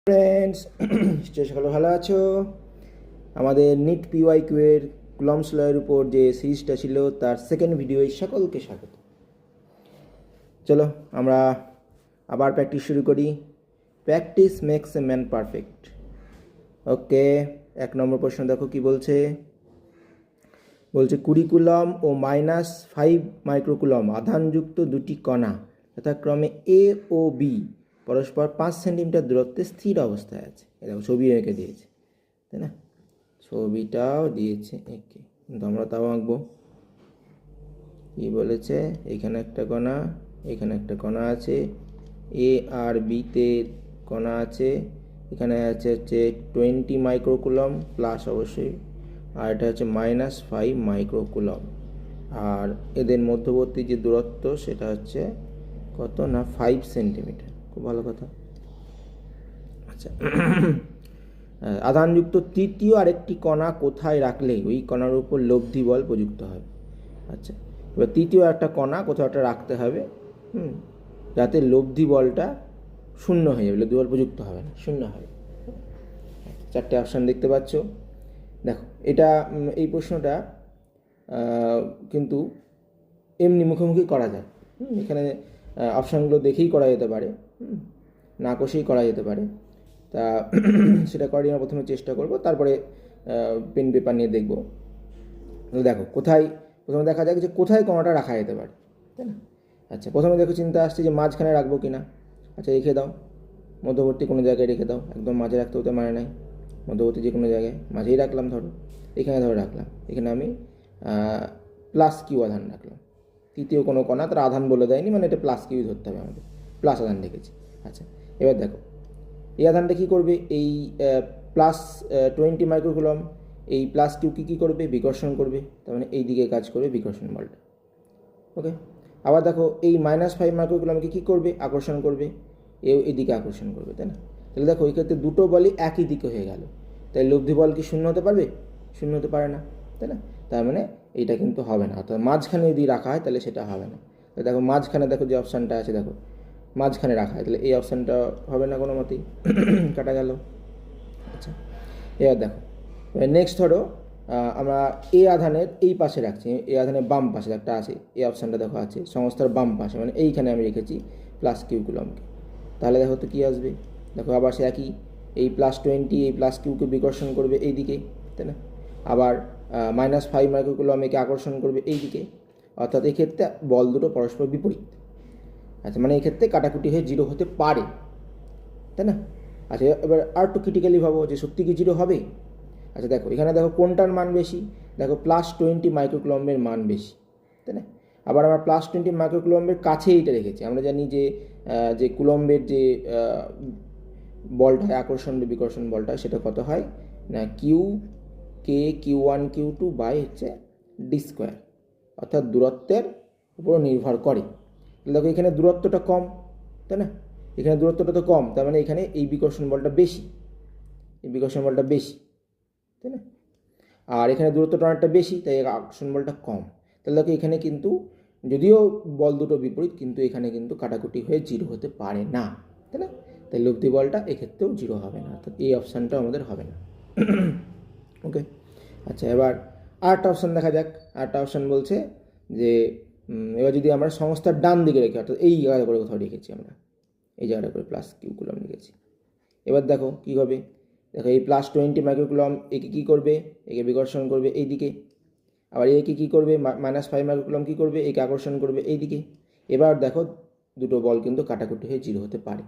Friends, নিশ্চয়ই সকলে ভালো আছো। আমাদের নিট পিওয়াইকিউ এর কুলম্বস লয়ের উপর যে সিরিজটা ছিল তার সেকেন্ড ভিডিওয় সকলকে স্বাগত। চলো আমরা আবার প্র্যাকটিস শুরু করি। Practice makes a man perfect. Okay, 1 number প্রশ্ন দেখো কি বলছে। বলছে 20 কুলম ও -5 মাইক্রোকুলম আধানযুক্ত দুটি কণা যথাক্রমে এ ও বি পরস্পর 5 সেন্টিমিটার দূরত্বে স্থির অবস্থায় আছে। এরকম ছবি এঁকে দিয়েছে, তাই না? ছবিটাও দিয়েছে এঁকে, কিন্তু আমরা তাও আঁকবো। কি বলেছে, এখানে একটা কণা, এখানে একটা কণা আছে, এ আর বিতে কণা আছে। এখানে আছে 20 মাইক্রোকুলম প্লাস অবশ্যই, আর এটা হচ্ছে -5 মাইক্রোকুলম। আর এদের মধ্যবর্তী যে দূরত্ব সেটা হচ্ছে কত না 5 সেন্টিমিটার। খুব ভালো কথা। আচ্ছা, আধানযুক্ত তৃতীয় আরেকটি কণা কোথায় রাখলে ওই কণার উপর লব্ধি বল প্রযুক্ত হবে। আচ্ছা, এবার তৃতীয় একটা কণা কোথাও একটা রাখতে হবে, যাতে লব্ধি বলটা শূন্য হয়ে যাবে, লব্ধি বল প্রযুক্ত হবে না, শূন্য হবে। 4টে অপশান দেখতে পাচ্ছ। দেখো, এটা এই প্রশ্নটা কিন্তু এমনি মুখোমুখি করা যায়। এখানে অপশানগুলো দেখেই করা যেতে পারে, না কষেই করা যেতে পারে। তা সেটা করার জন্য প্রথমে চেষ্টা করব, তারপরে পেন পেপার নিয়ে দেখব। দেখো কোথায়, প্রথমে দেখা যাক যে কোথায় কণাটা রাখা যেতে পারে, তাই না? আচ্ছা, প্রথমে দেখো চিন্তা আসছে যে মাঝখানে রাখবো কিনা। আচ্ছা, রেখে দাও, মধ্যবর্তী কোনো জায়গায় রেখে দাও। একদম মাঝে রাখতে হতে মানে নাই, মধ্যবর্তী যে কোনো জায়গায় মাঝেই রাখলাম। ধরো এখানে রাখলাম, এখানে আমি +Q আধান রাখলাম। তৃতীয় কোনো কণা তার আধান বলে দেয়নি, মানে এটা +Q ধরতে হবে আমাদের, প্লাস আধান রেখেছি। আচ্ছা, এবার দেখো এই আধানটা কী করবে, এই +20 মাইক্রোকুলম এই +Q কী করবে, বিকর্ষণ করবে। তার মানে এই দিকে কাজ করবে বিকর্ষণ বলটা। ওকে, আবার দেখো এই -5 মাইক্রোকুলমকে কী করবে, আকর্ষণ করবে। এও এদিকে আকর্ষণ করবে, তাই না? তাহলে দেখো এই ক্ষেত্রে দুটো বলই একই দিকে হয়ে গেল। তাই লব্ধি বল কি শূন্য হতে পারবে? শূন্য হতে পারে না, তাই না? তার মানে এইটা কিন্তু হবে না। অর্থাৎ মাঝখানে যদি রাখা হয় তাহলে সেটা হবে না। তাই দেখো মাঝখানে, দেখো যে অপশানটা আছে, দেখো মাঝখানে রাখা হয়, তাহলে এই অপশানটা হবে না কোনো মতেই, কাটা গেল। আচ্ছা, এবার দেখো নেক্সট ধরো আমরা এ আধানের এই পাশে রাখছি, এ আধানের বাম পাশে একটা আছে, এই অপশানটা দেখো আছে সংস্থার বাম পাশে, মানে এইখানে আমি রেখেছি +Q কুলমকে। তাহলে দেখো তো কী আসবে, দেখো আবার সে একই, এই +20 এই +Qকে বিকর্ষণ করবে এই দিকে, তাই না? আবার -5 মাইক্রোকুলম একে আকর্ষণ করবে এই দিকে। অর্থাৎ এক্ষেত্রে বল দুটো পরস্পর বিপরীত। আচ্ছা, মানে এক্ষেত্রে কাটাকুটি হয়ে 0 হতে পারে, তাই না? আচ্ছা, এবার আর একটু ক্রিটিক্যালি ভাবো যে সত্যি কি 0 হবে। আচ্ছা দেখো, এখানে দেখো কোনটার মান বেশি, দেখো +20 মাইক্রোকুলম্বের মান বেশি, তাই না? আবার আমরা +20 মাইক্রোকুলম্বের কাছে এইটা রেখেছি। আমরা জানি যে যে কুলম্বের যে বলটা হয়, আকর্ষণ বা বিকর্ষণ বলটা, সেটা কত হয় না Q1Q2/d², অর্থাৎ দূরত্বের উপর নির্ভর করে। দেখো এখানে দূরত্বটা কম, তাই না? এখানে দূরত্বটা তো কম, তার মানে এখানে এই বিকর্ষণ বলটা বেশি, এই বিকর্ষণ বলটা বেশি, তাই না? আর এখানে দূরত্বটা অনেকটা বেশি, তাই আকর্ষণ বলটা কম। তাহলে দেখো এখানে কিন্তু যদিও বল দুটো বিপরীত, কিন্তু এখানে কিন্তু কাটাকুটি হয়ে 0 হতে পারে না, তাই না? তাই লব্ধি বলটা এক্ষেত্রেও 0 হবে না, অর্থাৎ এই অপশানটা আমাদের হবে না। ওকে, আচ্ছা, এবার আরেকটা অপশান দেখা যাক। আরেকটা অপশান বলছে যে এবার যদি আমরা সংস্থার ডান দিকে রেখে, অর্থাৎ এই জায়গাটা করে কোথাও রেখেছি, আমরা এই জায়গাটা করে +Q কুলম রেখেছি। এবার দেখো কী হবে, দেখো এই +20 মাইক্রোকুলম একে কী করবে, একে বিকর্ষণ করবে এই দিকে। আবার একে কী করবে, -5 মাইক্রোকুলম কী করবে, একে আকর্ষণ করবে এই দিকে। এবার দেখো দুটো বল কিন্তু কাটাকুটি হয়ে 0 হতে পারে।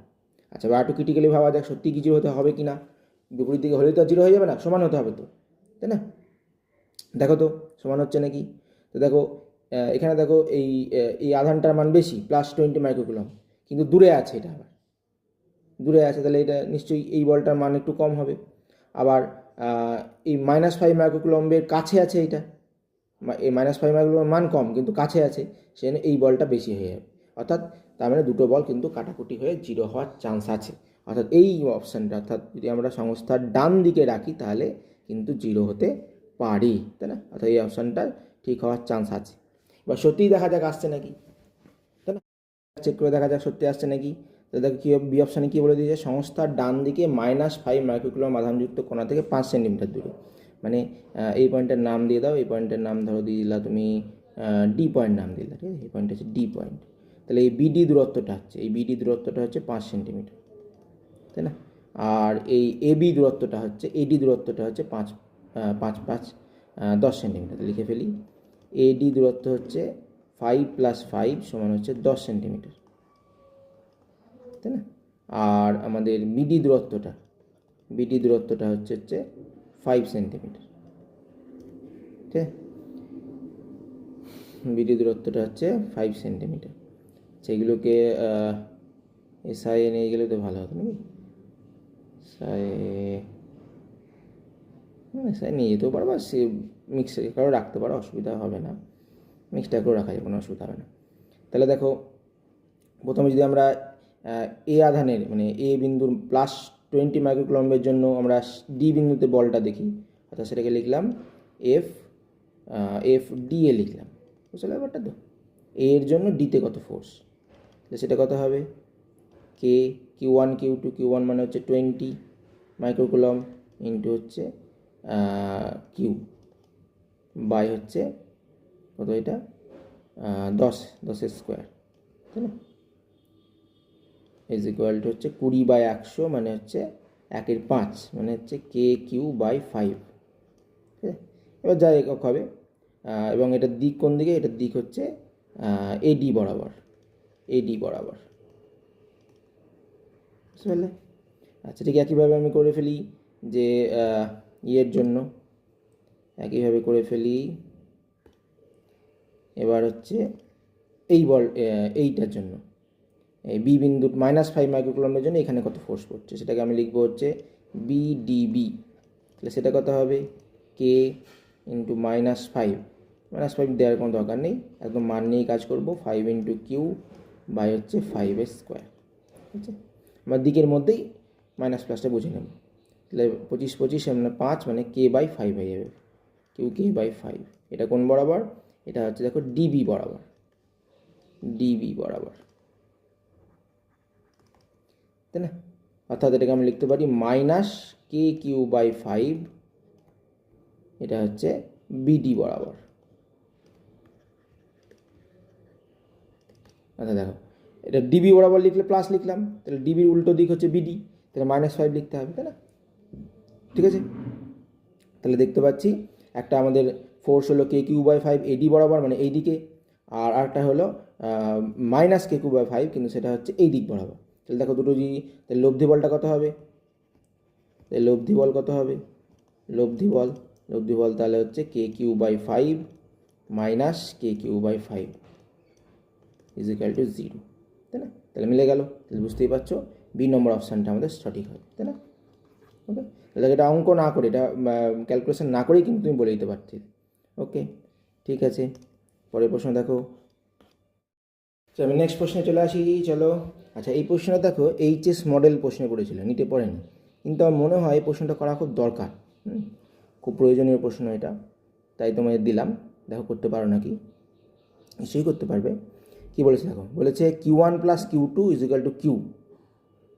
আচ্ছা, এবার একটু ক্রিটিক্যালি ভাবা যাক, সত্যি কি 0 হতে হবে কি না। বিপরীত দিকে হলেই তো 0 হয়ে যাবে না, সমান হতে হবে তো, তাই না? দেখো তো সমান হচ্ছে নাকি। তো দেখো এখানে দেখো এই আধানটার মান বেশি, +20 মাইক্রোকুলম, কিন্তু দূরে আছে, এটা আবার দূরে আছে, তাহলে এটা নিশ্চয়ই এই বলটার মান একটু কম হবে। আবার এই -5 মাইক্রোকুলম্বের কাছে আছে, এইটা এই -5 মাইক্রোকুলম্বের মান কম কিন্তু কাছে আছে, সেখানে এই বলটা বেশি হয়ে যাবে। অর্থাৎ তার মানে দুটো বল কিন্তু কাটাকুটি হয়ে 0 হওয়ার চান্স আছে। অর্থাৎ এই অপশানটা, অর্থাৎ যদি আমরা সংস্থার ডান দিকে রাখি তাহলে কিন্তু 0 হতে পারি, তাই না? অর্থাৎ এই অপশানটা ঠিক হওয়ার চান্স আছে। এবার সত্যিই দেখা যাক আসছে নাকি, তাই না? চেক করে দেখা যাক সত্যি আসছে নাকি। তাহলে দেখো কী বি অপশানে কী বলে দিয়েছে, সংস্থার ডান দিকে -5 মাইক্রোকুলম আধানযুক্ত কণা থেকে 5 সেন্টিমিটার দূরে। মানে এই পয়েন্টের নাম দিয়ে দাও, এই পয়েন্টের নাম ধরো দিয়ে দিলা তুমি ডি পয়েন্ট নাম দিলা, ঠিক আছে, এই পয়েন্ট হচ্ছে ডি পয়েন্ট। তাহলে এই বিডি দূরত্বটা হচ্ছে 5 সেন্টিমিটার, তাই না? আর এই এবি দূরত্বটা হচ্ছে, এডি দূরত্বটা হচ্ছে 10 সেন্টিমিটার। লিখে ফেলি, এডি দূরত্ব হচ্ছে 5 + 5 সমান হচ্ছে 10 সেন্টিমিটার, তাই না? আর আমাদের বিডি দূরত্বটা হচ্ছে 5 সেন্টিমিটার, ঠিক আছে? বিডি দূরত্বটা হচ্ছে 5 সেন্টিমিটার। সেগুলোকে এসআই নিয়ে গেলে তো ভালো হতো নাকি? এসআই নিয়ে যেতেও পারো, বা সে মিক্স করেও রাখতে পারো, অসুবিধা হবে না। মিক্সটা করেও রাখা যায়, কোনো অসুবিধা হবে না। তাহলে দেখো, প্রথমে যদি আমরা এ আধানের মানে এ বিন্দুর +20 মাইক্রোকুলম্বের জন্য আমরা ডি বিন্দুতে বলটা দেখি, অর্থাৎ সেটাকে লিখলাম এফ ডি এ লিখলাম, বুঝতে ব্যাপারটা তো। এর জন্য ডিতে কত ফোর্স, সেটা কত হবে, কে Q1 Q2, Q1 মানে হচ্ছে 20 মাইক্রোকুলম ইন্টু হচ্ছে কিউ বাই হচ্ছে কত, এটা 10 স্কোয়ার, তাই না? ইজ ইকুয়াল টু হচ্ছে 20/100 মানে হচ্ছে 1/5 মানে হচ্ছে KQ/5, ঠিক আছে? এবার যা একক হবে, এবং এটার দিক কোন দিকে, এটার দিক হচ্ছে এডি বরাবর, বুঝতে পারলে? আচ্ছা, ঠিক একইভাবে আমি করে ফেলি যে ইয়ের জন্য, একইভাবে করে ফেলি এবার হচ্ছে এইটার জন্য, এই বি বিন্দু -5 মাইক্রোকুলমের জন্য এখানে কত ফোর্স পড়ছে, সেটাকে আমি লিখবো হচ্ছে বিডিবি। তাহলে সেটা কত হবে, কে ইন্টু -5 দেওয়ার কোনো দরকার নেই, একদম মান নিয়েই কাজ করবো, 5 ইন্টু কিউ বাই হচ্ছে 5 স্কোয়ার, ঠিক আছে? আমার দিকের মধ্যেই মাইনাস প্লাসটা বুঝে নেব। তাহলে 25 মানে 5 মানে K/5 হয়ে যাবে, K/5। এটা কোন বরাবর, এটা হচ্ছে দেখো ডিবি বরাবর, তাই না? অর্থাৎ এটাকে আমি লিখতে পারি -KQ/5, এটা হচ্ছে বিডি বরাবর। আচ্ছা দেখো, এটা ডিবি বরাবর লিখলে প্লাস লিখলাম, তাহলে ডিবির উল্টো দিক হচ্ছে বিডি, তাহলে -5 লিখতে হবে, তাই না? ঠিক আছে, তাহলে দেখতে পাচ্ছি একটা আমাদের ফোর্স হলো KQ/5 এডি বরাবর মানে এই দিকে, আর আরেকটা হলো -KQ/5 কিন্তু সেটা হচ্ছে এই দিক বরাবর। তাহলে দেখো দুটো যদি, তাহলে লব্ধি বলটা কত হবে, লব্ধি বল তাহলে হচ্ছে KQ/5 -KQ/5 is equal two 0, তাই না? তাহলে মিলে গেল। তাহলে বুঝতেই পারছো বি নম্বর অপশানটা আমাদের সঠিক হবে, তাই না? ওকে, তাহলে এটা অঙ্ক না করে, এটা ক্যালকুলেশন না করেই কিন্তু তুমি বলে দিতে পারছি। ওকে, ঠিক আছে, পরের প্রশ্ন দেখো। আমি নেক্সট প্রশ্নে চলে আসি, চলো। আচ্ছা, এই প্রশ্নটা দেখো এইচএস মডেল প্রশ্নে পড়েছিল, নিটে পড়েনি, কিন্তু আমার মনে হয় এই প্রশ্নটা করা খুব দরকার, খুব প্রয়োজনীয় প্রশ্ন এটা, তাই তোমাদের দিলাম, দেখো করতে পারো নাকি, নিশ্চয়ই করতে পারবে। কি বলেছে দেখো, বলেছে Q1 + Q2 is equal to Q.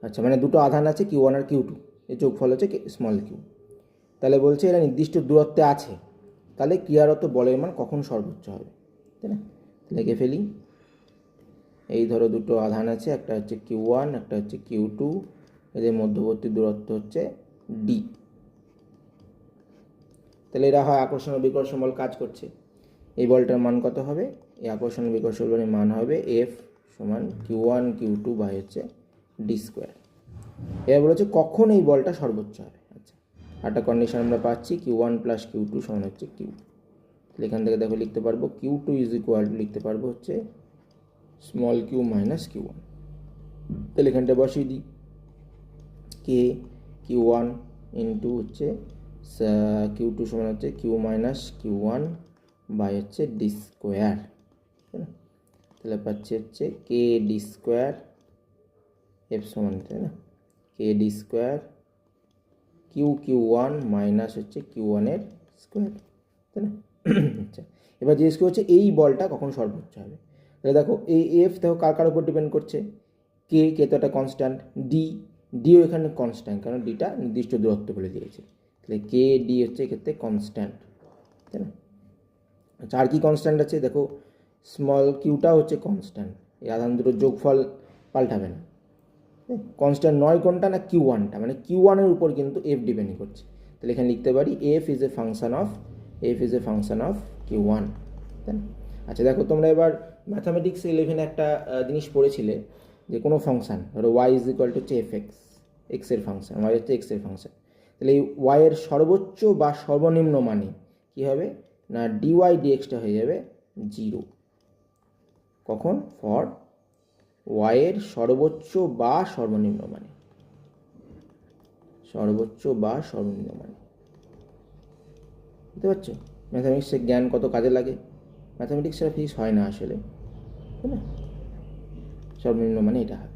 আচ্ছা, মানে দুটো আধান আছে Q1 আর Q2, এর যোগফল হচ্ছে স্মল কিউ। তাহলে বলছে এরা নির্দিষ্ট দূরত্বে আছে, তাহলে ক্রিয়ারত বলের মান কখন সর্বোচ্চ হবে, তাই না? লিখে ফেলি, এই ধরো দুটো আধান আছে, একটা হচ্ছে Q1, একটা হচ্ছে Q2, এদের মধ্যবর্তী দূরত্ব হচ্ছে ডি। তাহলে এরা হয় আকর্ষণ ও বিকর্ষণ বল কাজ করছে, এই বলটার মান কত হবে, এই আকর্ষণ ও বিকর্ষণ বলের মান হবে F সমান Q1 Q2 বাই হচ্ছে ডি স্কোয়ার। এবার বলেছে কখন এই বলটা সর্বোচ্চ হবে। আচ্ছা, একটা কন্ডিশন আমরা পাচ্ছি, Q1 + Q2 সমান হচ্ছে কিউ। তাহলে এখান থেকে দেখো লিখতে পারবো Q2 ইজ ইকুয়াল টু, লিখতে পারবো হচ্ছে স্মল কিউ মাইনাস Q1। তাহলে এখানটা বসিয়ে দিই, Q1 ইন্টু হচ্ছে Q2 সমান হচ্ছে কিউ মাইনাস Q1 বাই হচ্ছে ডি স্কোয়ার, তাই না? তাহলে পাচ্ছি হচ্ছে কে ডি স্কোয়ার এফ সমান, তাই না, K D square Q1 minus হচ্ছে Q1 এর স্কোয়ার, তাই না? আচ্ছা, এবার জিজ্ঞেস করছে এই বলটা কখন সর্বোচ্চ হবে। তাহলে দেখো এই এফ দেখো কার উপর ডিপেন্ড করছে, কে তো একটা কনস্ট্যান্ট, ডিও এখানে কনস্ট্যান্ট, কারণ ডিটা নির্দিষ্ট দূরত্ব বলে দিয়েছে, তাহলে কে ডি হচ্ছে এক্ষেত্রে কনস্ট্যান্ট, তাই না? আচ্ছা, আর কি কনস্ট্যান্ট আছে দেখো, স্মল কিউটা হচ্ছে কনস্ট্যান্ট, এই আধান দুটোর যোগফল পাল্টাবে না। কনস্ট্যান্ট নয় কোনটা না কিউ ওয়ানটা, মানে কিউ ওয়ানের উপর কিন্তু এফ ডিপেন্ড করছে, তাহলে এখানে লিখতে পারি F is a function of Q one, তাই না? আচ্ছা দেখো, তোমরা এবার ম্যাথামেটিক্স 11 একটা জিনিস পড়েছিলে, যে কোনো ফাংশান ধরো ওয়াই ইজ ইকুয়াল টু হচ্ছে এফ এক্সের ফাংশন, ওয়াই হচ্ছে এক্সের ফাংশন, তাহলে এই ওয়াইয়ের সর্বোচ্চ বা সর্বনিম্ন মানে কী হবে না ডিওয়াই ডিএক্সটা হয়ে যাবে 0। কখন? ফর ওয়াইয়ের সর্বোচ্চ বা সর্বনিম্ন মানে, বুঝতে পারছো ম্যাথামেটিক্সের জ্ঞান কত কাজে লাগে? ম্যাথামেটিক্স ছাড়া ফিজিক্স হয় না আসলে, তাই না? সর্বনিম্ন মানে এটা হবে।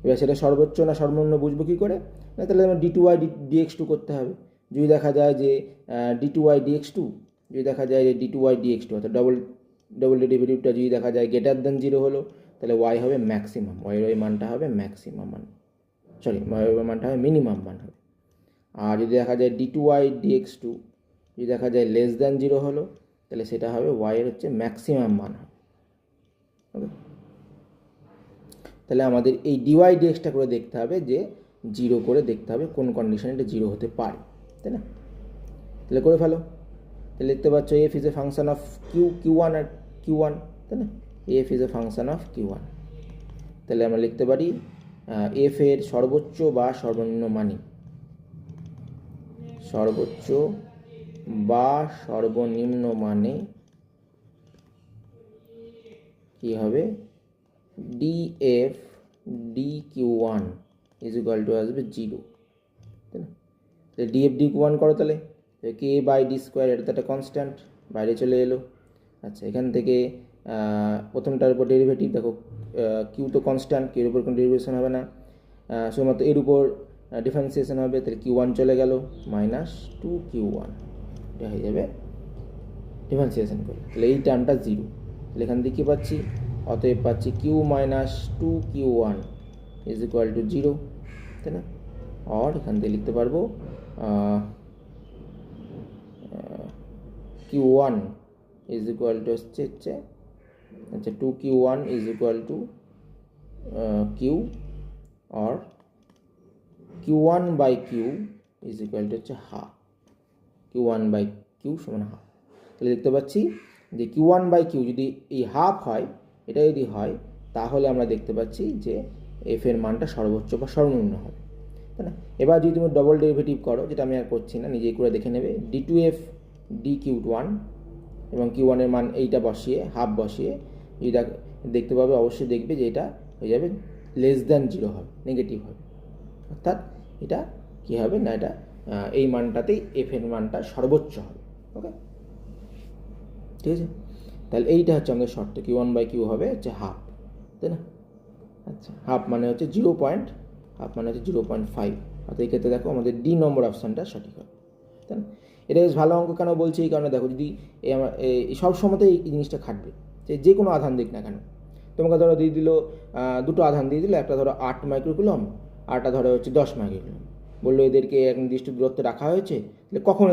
এবার সেটা সর্বোচ্চ না সর্বনিম্ন বুঝবো কী করে? না তাহলে আমার D2y dx2 করতে হবে। যদি দেখা যায় যে D2y dx2, যদি দেখা যায় যে D2y dx2 অর্থাৎ ডবল ডেরিভেটিভটা যদি দেখা যায় গ্রেটার দেন 0 হলো, তাহলে y হবে ম্যাক্সিমাম, ওয়াইয়ের ওই মানটা হবে ম্যাক্সিমাম মান, ওয়াইয়ের মানটা হবে মিনিমাম মান হবে। আর যদি দেখা যায় D2y dx2 যদি দেখা যায় লেস দেন 0 হলো, তাহলে সেটা হবে ওয়াইয়ের হচ্ছে ম্যাক্সিমাম মান হবে। ওকে, তাহলে আমাদের এই ডিওয়াই ডিএক্সটা করে দেখতে হবে যে 0 করে দেখতে হবে কোন কন্ডিশনে এটা 0 হতে পারে, তাই না? তাহলে করে ফেলো, তাহলে লিখতে পাচ্ছ F is a function of Q one আর কিউ1, তাই না? F is a function of Q one, তাহলে আমরা লিখতে পারি এফ এর সর্বোচ্চ বা সর্বনিম্ন মানে, কি হবে df dq1 is equal two আসবে 0, তাই না? তাহলে df dq1 করো, তাহলে কে বাই ডি স্কোয়ার, এটা তো একটা কনস্ট্যান্ট, বাইরে চলে এলো। আচ্ছা, এখান থেকে প্রথমটার উপর ডেরিভেটিভ দেখো, কিউ তো কনস্ট্যান্ট, কিউর উপর কোনো ডেরিভেশন হবে না, শুধুমাত্র এর উপর ডিফারেন্সিয়েশন হবে, তাহলে কিউ1 চলে গেল -2q1, এটা হয়ে যাবে ডিফারেন্সিয়েশন করে, তাহলে এই টার্মটা 0, তাহলে এখান থেকে কী পাচ্ছি, অতএব পাচ্ছি Q -2q1 is equal two 0, তাই না? আর এখান থেকে লিখতে পারবো q1 ইজ ইকুয়াল টু হচ্ছে 2q1 is equal to Q, আর q1 by Q is equal to হচ্ছে হাফ, q1 বাই কিউ সমান হাফ। তাহলে দেখতে পাচ্ছি যে q1 বাই কিউ যদি এই হাফ হয়, এটা যদি হয়, তাহলে আমরা দেখতে পাচ্ছি যে এফ এর মানটা সর্বোচ্চ বা সর্বনিম্ন হবে, তাই না? এবার যদি তুমি ডবল ডেরিভেটিভ করো, যেটা আমি আর করছি না, নিজেই করে দেখে নেবে, d2f dq1 এবং q1 এর মান এইটা বসিয়ে হাফ বসিয়ে যদি দেখতে পাবে, অবশ্যই দেখবে যে এটা হয়ে যাবে লেস দ্যান 0 হবে, নেগেটিভ হবে, অর্থাৎ এটা কী হবে না, এটা এই মানটাতেই এফ এর মানটা সর্বোচ্চ হবে। ওকে, ঠিক আছে, তাহলে এইটা হচ্ছে আমাদের শর্ত, কিউ1 বাই কিউ হবে হচ্ছে হাফ, তাই না? আচ্ছা, হাফ মানে হচ্ছে 0.5, অর্থাৎ এই ক্ষেত্রে দেখো আমাদের ডি নম্বর অপশানটা সঠিক হবে, তাই না? এটা বেশ ভালো অঙ্ক কেন বলছি, এই কারণে দেখো, যদি এই সব সময়তে এই জিনিসটা খাটবে, যে কোনো আধান দিক না কেন, তোমাকে ধরো দিয়ে দিল দুটো আধান দিয়ে দিল, একটা ধরো 8 মাইক্রোকুলম, আরটা ধরো হচ্ছে 10 মাইক্রোকুলম, বললো এদেরকে এক নির্দিষ্ট দূরত্বে রাখা হয়েছে, তাহলে কখন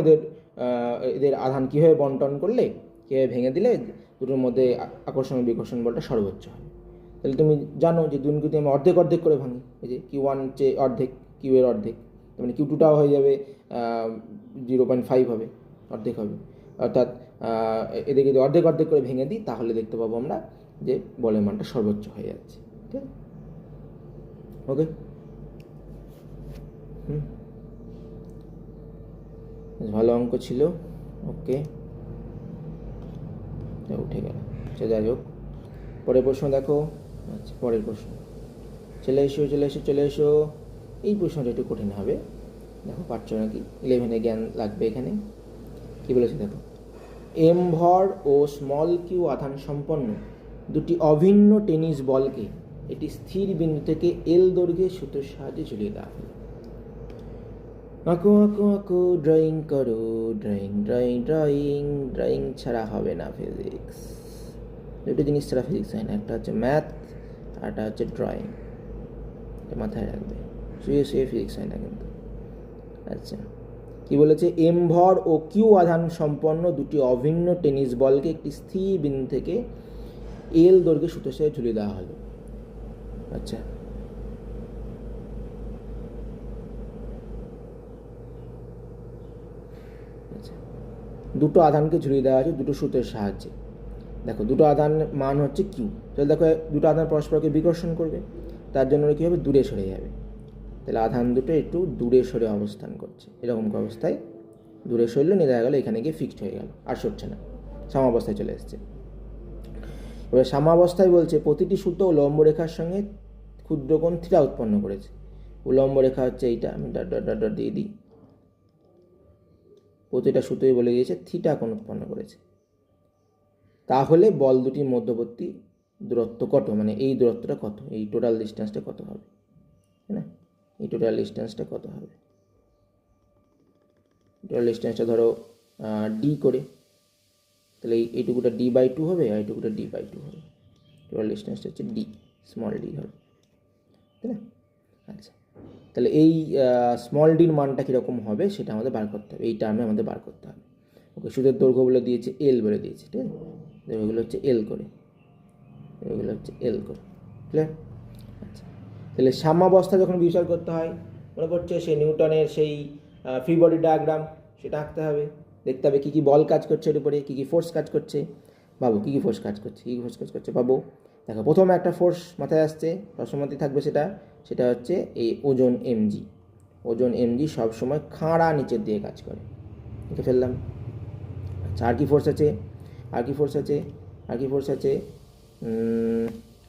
এদের আধান কীভাবে বন্টন করলে, কীভাবে ভেঙে দিলে দুটোর মধ্যে আকর্ষণ বিকর্ষণ বলটা সর্বোচ্চ হয়। তাহলে তুমি জানো যে দুনকুতি আমি অর্ধেক অর্ধেক করে ভাঙি, এই যে কিউ1 হচ্ছে অর্ধেক, কিউ এর অর্ধেক, মানে কিউ2টাও হয়ে যাবে 0.5 হবে, অর্ধেক হবে, অর্থাৎ এদেরকে যদি অর্ধেক অর্ধেক করে ভেঙে দিই, তাহলে দেখতে পাবো আমরা যে বলের মানটা সর্বোচ্চ হয়ে যাচ্ছে, ঠিক আছে? ওকে, ভালো অঙ্ক ছিল। ওকে, উঠে গেল, আচ্ছা যাই হোক, পরের প্রশ্ন দেখো। আচ্ছা, পরের প্রশ্ন, চলে এসো। এই প্রশ্নটা একটু কঠিন হবে, দেখো পারছো নাকি, 11-এ জ্ঞান লাগবে এখানে। কি বলেছে দেখো, এম ভর ও স্মল কিউ আধান সম্পন্ন দুটি অভিন্ন টেনিস বলকে এটি স্থির বিন্দু থেকে এল দৈর্ঘ্যের সুতোর সাহায্যে ঝুলিয়ে দেওয়া হলো। আঁকো ড্রয়িং করো, ড্রয়িং ছাড়া হবে না ফিজিক্স, দুটো জিনিস ছাড়া ফিজিক্স হয় না, একটা হচ্ছে ম্যাথ আর একটা হচ্ছে ড্রয়িং। মাথায় রাখবে, শুয়ে শুয়ে ফিজিক্স হয় না কিন্তু। আচ্ছা, কি বলেছে, এম ভর ও কিউ আধান সম্পন্ন দুটি অভিন্ন টেনিস বলকে একটি স্থির বিন্দু থেকে এল দৈর্ঘ্যে সুতোর সাথে ঝুলিয়ে দেওয়া হলো। আচ্ছা, আচ্ছা, দুটো আধানকে ঝুলিয়ে দেওয়া আছে দুটো সুতোর সাহায্যে। দেখো দুটো আধান মান হচ্ছে কিউ, তাহলে দেখো দুটো আধান পরস্পরকে বিকর্ষণ করবে, তার জন্য কী হবে, দূরে সরে যাবে। তাহলে আধান দুটো একটু দূরে সরে অবস্থান করছে, এরকম অবস্থায় দূরে সরলে নিয়ে দেখা গেলো এখানে গিয়ে ফিক্সড হয়ে গেল, আর সরছে না, সামাবস্থায় চলে এসছে। এবার সামাবস্থায় বলছে প্রতিটি সুতো লম্ব রেখার সঙ্গে ক্ষুদ্র কোণ থিটা উৎপন্ন করেছে। উলম্ব রেখা হচ্ছে এইটা, আমি ডট ডট ডট ডট দিয়ে দিই। প্রতিটা সুতোই বলে দিয়েছে থিটা কোণ উৎপন্ন করেছে। তাহলে বল দুটির মধ্যবর্তী দূরত্ব কত, মানে এই দূরত্বটা কত, এই টোটাল ডিস্টেন্সটা কত হবে, তাই না? এই টোটাল ডিস্টেন্সটা কত হবে? টোটাল ডিস্টেন্সটা ধরো ডি করে, তাহলে এইটুকুটা d/2 হবে, আর এইটুকুটা d/2 হবে। টোটাল ডিস্টেন্সটা হচ্ছে ডি, স্মল ডি হবে, তাই না? আচ্ছা, তাহলে এই স্মল ডির মানটা কীরকম হবে সেটা আমাদের বার করতে হবে, এই টার্মে আমাদের বার করতে হবে। ওকে, সুদের দৈর্ঘ্য বলে দিয়েছে এল বলে দিয়েছে, ঠিক আছে? এগুলো হচ্ছে এল করে, এগুলো হচ্ছে এল করে, ক্লিয়ার? আচ্ছা, তাহলে সাম্যাবস্থা যখন বিচার করতে হয়, মনে করছে সেই নিউটনের সেই ফ্রি বডি ডায়াগ্রাম, সেটা আঁকতে হবে, দেখতে হবে কী কী বল কাজ করছে এর উপরে, কী কী ফোর্স কাজ করছে। ভাবো কী কী ফোর্স কাজ করছে, কী কী ফোর্স কাজ করছে ভাবো। দেখো প্রথমে একটা ফোর্স মাথায় আসছে, সবসময়তেই থাকবে, সেটা হচ্ছে এই ওজন এমজি। ওজন এমজি সবসময় খাঁড়া নিচের দিকে কাজ করে, লিখে ফেললাম। আচ্ছা, আর কি ফোর্স আছে, আর কি ফোর্স আছে, আর কি ফোর্স আছে,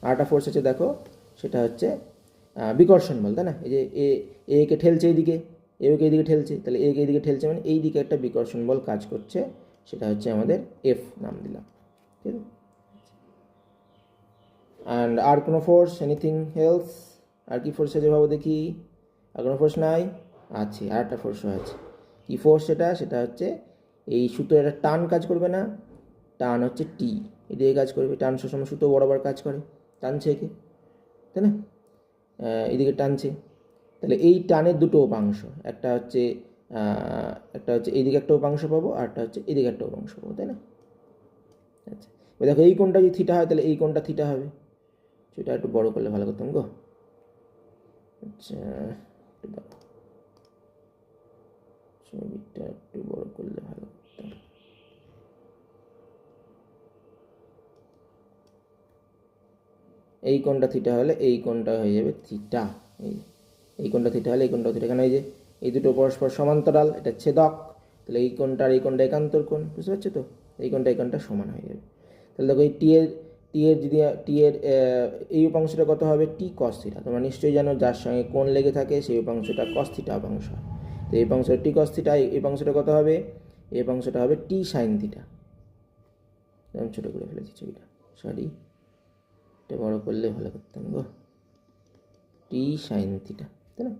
আরেকটা ফোর্স আছে দেখো, সেটা হচ্ছে বিকর্ষণ বল, তাই না? এই যে একে ঠেলছে এইদিকে, একে এইদিকে ঠেলছে, তাহলে একে এইদিকে ঠেলছে মানে এই দিকে একটা বিকর্ষণ বল কাজ করছে, সেটা হচ্ছে আমাদের এফ নাম দিলাম, ঠিক আছে? অ্যান্ড আর কোনো ফোর্স, এনিথিং এলস? আর কি ফোর্স আছে ভাবো দেখি, আর কোনো ফোর্স নাই? আছে, আর একটা ফোর্সও আছে। কী ফোর্স সেটা? সেটা হচ্ছে এই সুতো একটা টান কাজ করবে না, টান হচ্ছে টি, এদিকে কাজ করবে, টান সবসময় সুতো বরাবর কাজ করে, টানছে একে, তাই না? এদিকে টানছে, তাহলে এই টানের দুটো উপাংশ, একটা হচ্ছে এইদিকে একটা উপাংশ পাবো, আর একটা হচ্ছে এদিকে একটা উপাংশ পাবো, তাই না? আচ্ছা, এবার দেখো এই কোণটা যদি থিটা হয় তাহলে এই কোণটা থিটা হবে, সেটা একটু বড় করলে ভালো করতাম গো। আচ্ছা, ছবিটা একটু বড় করলে ভালো করতাম। এই কোণটা থিটা হলে এই কোণটা হয়ে যাবে থিটা, এই কোণটা থিটা হলে এই কোণটা থিটা, এখানে এই যে এই দুটো পরস্পর সমান্তরাল, এটা ছেদক, তাহলে এই কোণটা আর এই কোণটা একান্তর কোণ, বুঝতে পারছো তো? এই কোণটা সমান হয়ে যাবে। তাহলে দেখো এই টি এর যদি এই উপাংশটা কত হবে, টি কস থিটা। তোমরা নিশ্চয়ই জানো যার সঙ্গে কোণ লেগে থাকে সেই উপাংশটা কস থিটা উপাংশ হয়। তো এই উপাংশটা টি কস থিটা, এই উপাংশটা কত হবে, এই উপাংশটা হবে টি সাইন থিটা। আমি ছোটো করে ফেলেছি ছবিটা, সরি, এটা বড় করলে ভালো করতাম গো, টি সাইন থিটা, তাই না?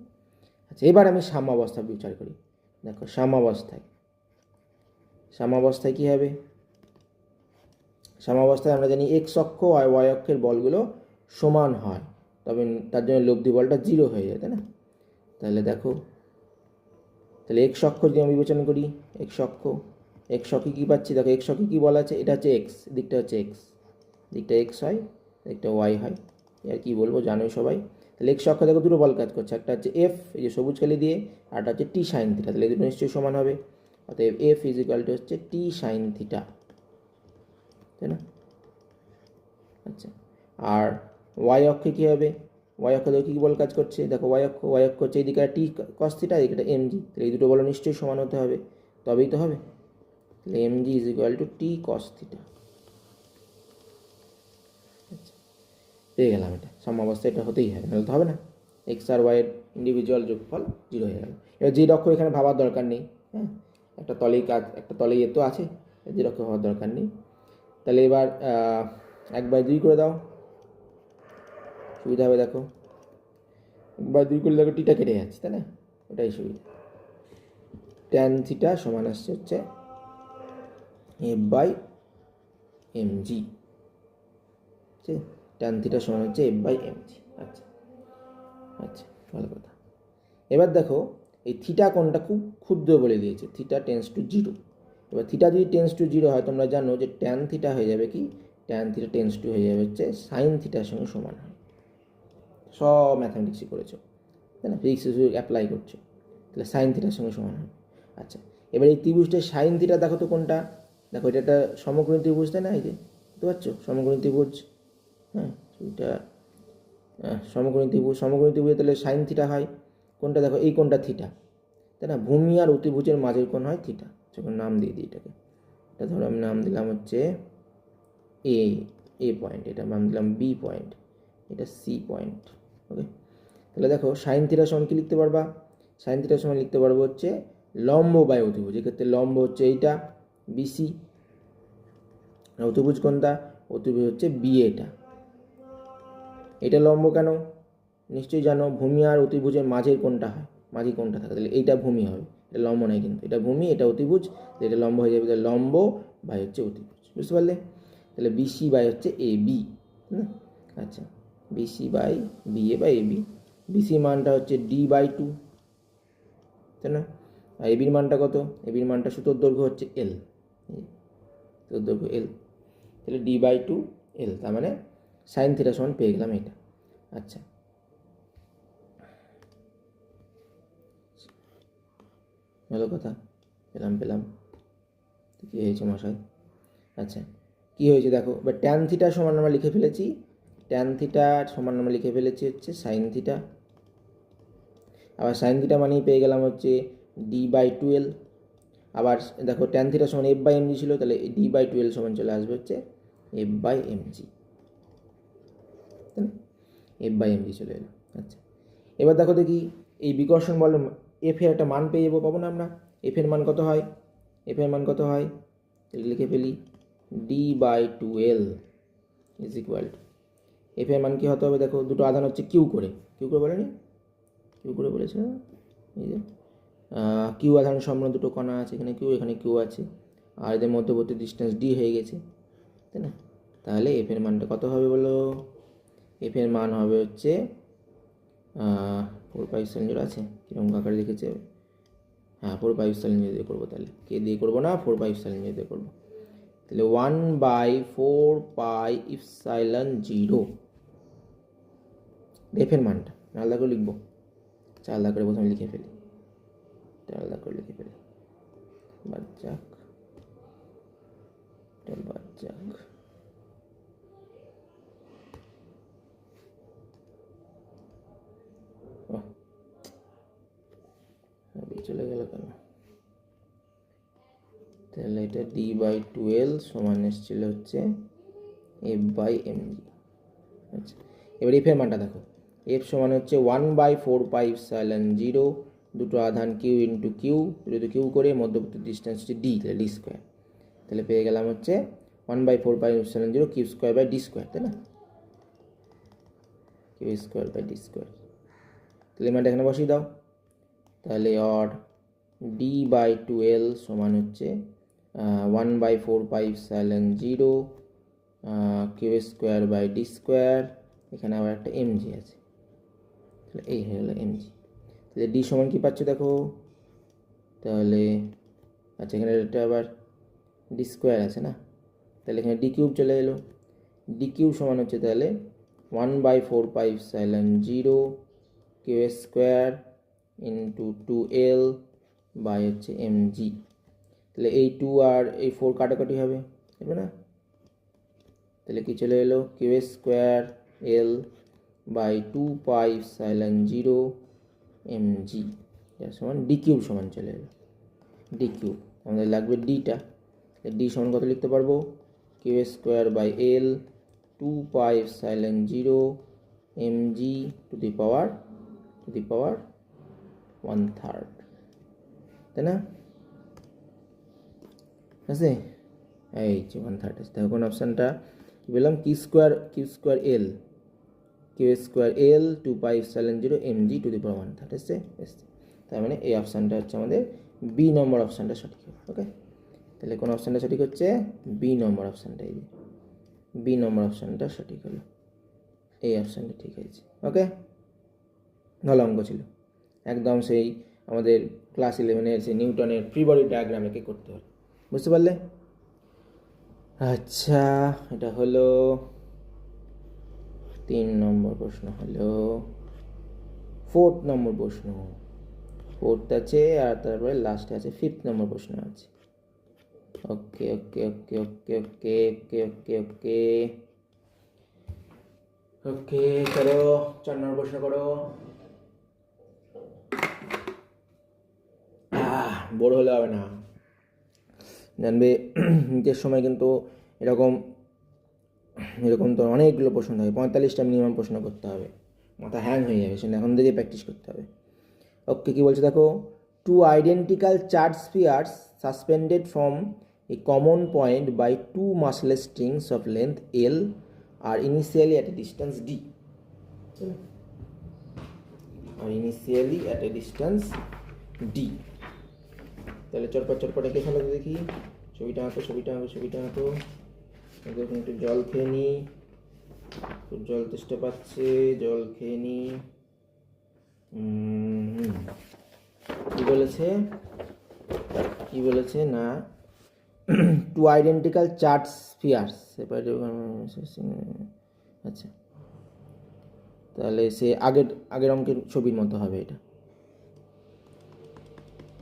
আচ্ছা, এবার আমি সাম্যাবস্থা বিচার করি। দেখো সাম্যাবস্থায় কী হবে, সাম্যাবস্থায় আমরা জানি এক্স অক্ষ আর ওয়াই অক্ষের বলগুলো সমান হয়, তবে তার জন্য লব্ধি বলটা 0 হয়ে যায়, তাই না? তাহলে দেখো, তাহলে এক্স অক্ষ যদি আমি বিবেচনা করি, এক্স অক্ষে কী পাচ্ছি, দেখো এক্স অক্ষে কী বলা আছে, এটা হচ্ছে এক্স, দিকটা হচ্ছে এক্স, দিকটা এক্স হয়, দিকটা ওয়াই হয়, আর কি বলবো জানোই সবাই। তাহলে এক্স অক্ষে দেখো দুটো বল কাজ করছে, একটা হচ্ছে এফ, এই যে সবুজ কালি দিয়ে, আর একটা হচ্ছে টি সাইন থিটা, তাহলে এই দুটো নিশ্চয়ই সমান হবে, অতএব এফ ইজ ইকুয়াল টু হচ্ছে টি সাইন থিটা, তাই না? আচ্ছা, আর ওয়াই অক্ষে কী হবে, ওয়াই অক্ষ দেখো কী বল কাজ করছে, দেখো ওয়াই অক্ষ হচ্ছে এইদিকে টি কস থিটা, এইদিকে এম জি, তাহলে এই দুটো বল নিশ্চয়ই সমান হতে হবে, তবেই তো হবে। তাহলে M G is equal to T cos theta. আচ্ছা, পেয়ে গেলাম, এটা সাম্যাবস্থা, এটা হতেই হবে, নাহলে তো হবে না। এক্স আর ওয়াইয়ের ইন্ডিভিজুয়াল যোগফল 0 হয়ে গেল। এবার যে অক্ষ এখানে ভাবার দরকার নেই, হ্যাঁ, একটা তলেই তো আছে, যে অক্ষ ভাবার দরকার নেই। তাহলে এবার 1/2 করে দাও, সুবিধা হবে। দেখো 1/2 করলে দেখো টিটা কেটে যাচ্ছে, তাই না? ওটাই সুবিধা। ট্যান থিটা সমান আসছে হচ্ছে F/mg, ঠিক আছে? ট্যান থিটা সমান হচ্ছে F/mg। আচ্ছা, আচ্ছা, ভালো কথা। এবার দেখো এই থিটা কোণটা খুব ক্ষুদ্র বলে দিয়েছে, থিটা টেন্স টু জিরো। এবার থিটা যদি টেন্স টু জিরো হয় তোমরা জানো যে ট্যান থিটা হয়ে যাবে কি, ট্যান থিটা টেন্স টু হয়ে যাবে হচ্ছে সাইন থিটার সঙ্গে সমান হয়। সব ম্যাথামেটিক্সই করেছো, তাই না, ফিজিক্সে শুধু অ্যাপ্লাই করছো, তাহলে সাইন থিটার সঙ্গে সমান হবে। আচ্ছা, এবার এই ত্রিভুজটার সাইন থিটা দেখো তো কোনটা, দেখো এটা একটা সমকোণী ত্রিভুজ, তাই না, এই যে বুঝতে পারছো সমকোণী ত্রিভুজ, হ্যাঁ এটা সমকোণী ত্রিভুজ, সমকোণী ত্রিভুজে তাহলে সাইন থিটা হয় কোনটা, দেখো এই কোনটা থিটা, তাই না, ভূমি আর অতিভুজের মাঝের কোণ হয় থিটা। যখন নাম দিয়ে দিই এটাকে, এটা ধরো আমি নাম দিলাম হচ্ছে এ, এ পয়েন্ট, এটা নাম দিলাম বি পয়েন্ট, এটা সি পয়েন্ট। ওকে, তাহলে দেখো সাইন থিটার সমান কি লিখতে পারবা, সাইন থিটার সমান লিখতে পারবো হচ্ছে লম্ব বাই অতিভুজ। এক্ষেত্রে লম্ব হচ্ছে এইটা বিসি, অতিভুজ কোনটা, অতিভুজ হচ্ছে বি, এটা লম্ব কেন নিশ্চয়ই জানো, ভূমি আর অতিভুজের মাঝের কোনটা হয়, মাঝে কোনটা থাকে, তাহলে এইটা ভূমি হবে, এটা লম্ব নয় কিন্তু, এটা ভূমি এটা অতিভুজ, এটা লম্ব হয়ে যাবে, তাহলে লম্ব বাই হচ্ছে অতিভুজ, বুঝতে পারলে। তাহলে বিসি বাই হচ্ছে এ বি, আচ্ছা BC by B A by A B, BC মানটা হচ্ছে ডি বাই টু, তাই না, আর এবির মানটা কত, এবির মানটা সুতোর দৈর্ঘ্য হচ্ছে এল, সুতোর দৈর্ঘ্য এল, তাহলে ডি বাই টু এল, তার মানে সাইন থিটা সমান পেয়ে গেলাম এটা। আচ্ছা, ভালো কথা, পেলাম কী হয়েছে মশাই। আচ্ছা, কী হয়েছে দেখো, এবার ট্যান থিটা সমান আমরা লিখে ফেলেছি, ট্যান থিটা সমান আমরা লিখে ফেলেছি হচ্ছে সাইন থিটা, আবার সাইন থিটা মানেই পেয়ে গেলাম হচ্ছে ডি বাই টুয়েলভ। আবার দেখো ট্যান থিটা সমান এফ বাই এমজি ছিল, তাহলে ডি বাই টুয়েলভ সমান চলে আসবে হচ্ছে এফ বাই এমজি, তাই না, এফ বাই এমজি চলে এলো। আচ্ছা, এবার দেখো দেখি এই বিকর্ষণ বল এফ এর একটা মান পেয়ে যাবো, পাবো না আমরা, এফ এর মান কত হয়, এফ এর মান কত হয়, লিখে ফেলি D by twelve is equal to, F এর মান কী হতে হবে, দেখো দুটো আধান হচ্ছে কিউ করে বলেনি, কিউ করে বলেছে, এই যে কিউ আধান সম্পূর্ণ দুটো কণা আছে, এখানে কিউ এখানে কিউ আছে, আর এদের মধ্যবর্তী ডিস্টেন্স ডি হয়ে গেছে, তাই না, তাহলে এফ এর মানটা কত হবে বলো, এফ এর মান হবে হচ্ছে 4π আছে, কীরকম আকারে লিখেছে, হ্যাঁ 4π দিয়ে করবো, তাহলে কে দিয়ে করবো না 4π দিয়ে করবো, তাহলে 1/4πε0 এফের মানটা আলাদা করে লিখবো, আলাদা করে প্রথমে লিখে ফেলি, আলাদা করে লিখে ফেলি, বাদ যাক, চলে গেল কেন, তাহলে এটা ডি বাই টুয়েলভ সমান এসেছিল হচ্ছে এফ বাই এমজি। আচ্ছা, এবার এফের মানটা দেখো, এফ সমান হচ্ছে 1/4πε0, দুটো আধান কিউ ইন্টু কিউ, দুটো কিউ করে মধ্যবর্তী ডিস্টেন্স হচ্ছে ডি, তাহলে ডি স্কোয়ার, তাহলে পেয়ে গেলাম হচ্ছে 1/4πε0 Q square by D square, তাই না, Q square by D square, তাহলে মানটা এখানে বসিয়ে দাও, তাহলে অর ডি বাই টুয়েলভ সমান হচ্ছে 1/4πε0 Q square by D square, এখানে আবার একটা এমজি আছে, তাহলে এই হয়ে গেলো এমজি, তাহলে ডি সমান কী পাচ্ছ দেখো, তাহলে আচ্ছা এখানে এটা আবার ডি স্কোয়ার আছে না, তাহলে এখানে ডি কিউব চলে এলো, ডি কিউব সমান হচ্ছে তাহলে 1/4πε0 Q square into 2l by হচ্ছে এমজি, তাহলে এই 2 আর এই 4 কাটাকাটি হবে না, তাহলে কি চলে এলো Q square L by 2πε0 MG, যার সমান ডি কিউব সমান চলে এলো, ডি কিউব আমাদের লাগবে ডিটা, ডি সমান কত লিখতে পারবো, Q square by L 2πε0 MG to the power 1/3, তাই না, আছে এই যে 1/3 আছে, দেখো কোন অপশানটা কি বললাম, Q square L 2πε0 MG to the power 1/3 এসছে, তার মানে এই অপশানটা হচ্ছে আমাদের বি নম্বর অপশানটা সঠিক হবে। ওকে, তাহলে কোন অপশানটা সঠিক হচ্ছে, বি নম্বর অপশানটা, এই বি নম্বর অপশানটা সঠিক হলো, এই অপশানটা ঠিক হয়েছে। ওকে। ভালো অঙ্ক ছিল, একদম সেই আমাদের ক্লাস 11-এর সেই নিউটনের ফ্রি বডি ডায়াগ্রাম একে করতে হবে, বুঝতে পারলে? আচ্ছা, এটা হলো 3 নম্বর প্রশ্ন। হলো 4 নম্বর প্রশ্ন, 4th আছে, আর তারপরে লাস্টে আছে 5th নম্বর প্রশ্ন আছে। ওকে ওকে ওকে ওকে ওকে ওকে ওকে ওকে ওকে করো, 4 নম্বর প্রশ্ন করো। বড় হলে হবে না, জানবে নিটের সময় কিন্তু এরকম এরকম তো অনেকগুলো প্রশ্ন থাকে, 45টা মিনিমাম প্রশ্ন করতে হবে, মাথা হ্যাং হয়ে যাবে, সেটা এখন থেকে প্র্যাকটিস করতে হবে। ওকে, কী বলছে দেখো, 2 identical charged spheres suspended from a common point by 2 massless strings of length L are initially at a distance D. তাহলে চটপট এঁকে ফেলো দেখি, ছবিটা আঁকো। দেখুন একটু জল খেয়ে নিই, খুব জল তেষ্টা পাচ্ছে, জল খেয়ে নিই। কি বলেছে না, 2 identical charged spheres separated, আচ্ছা, তাহলে সে আগের অঙ্কের ছবির মতো হবে এটা।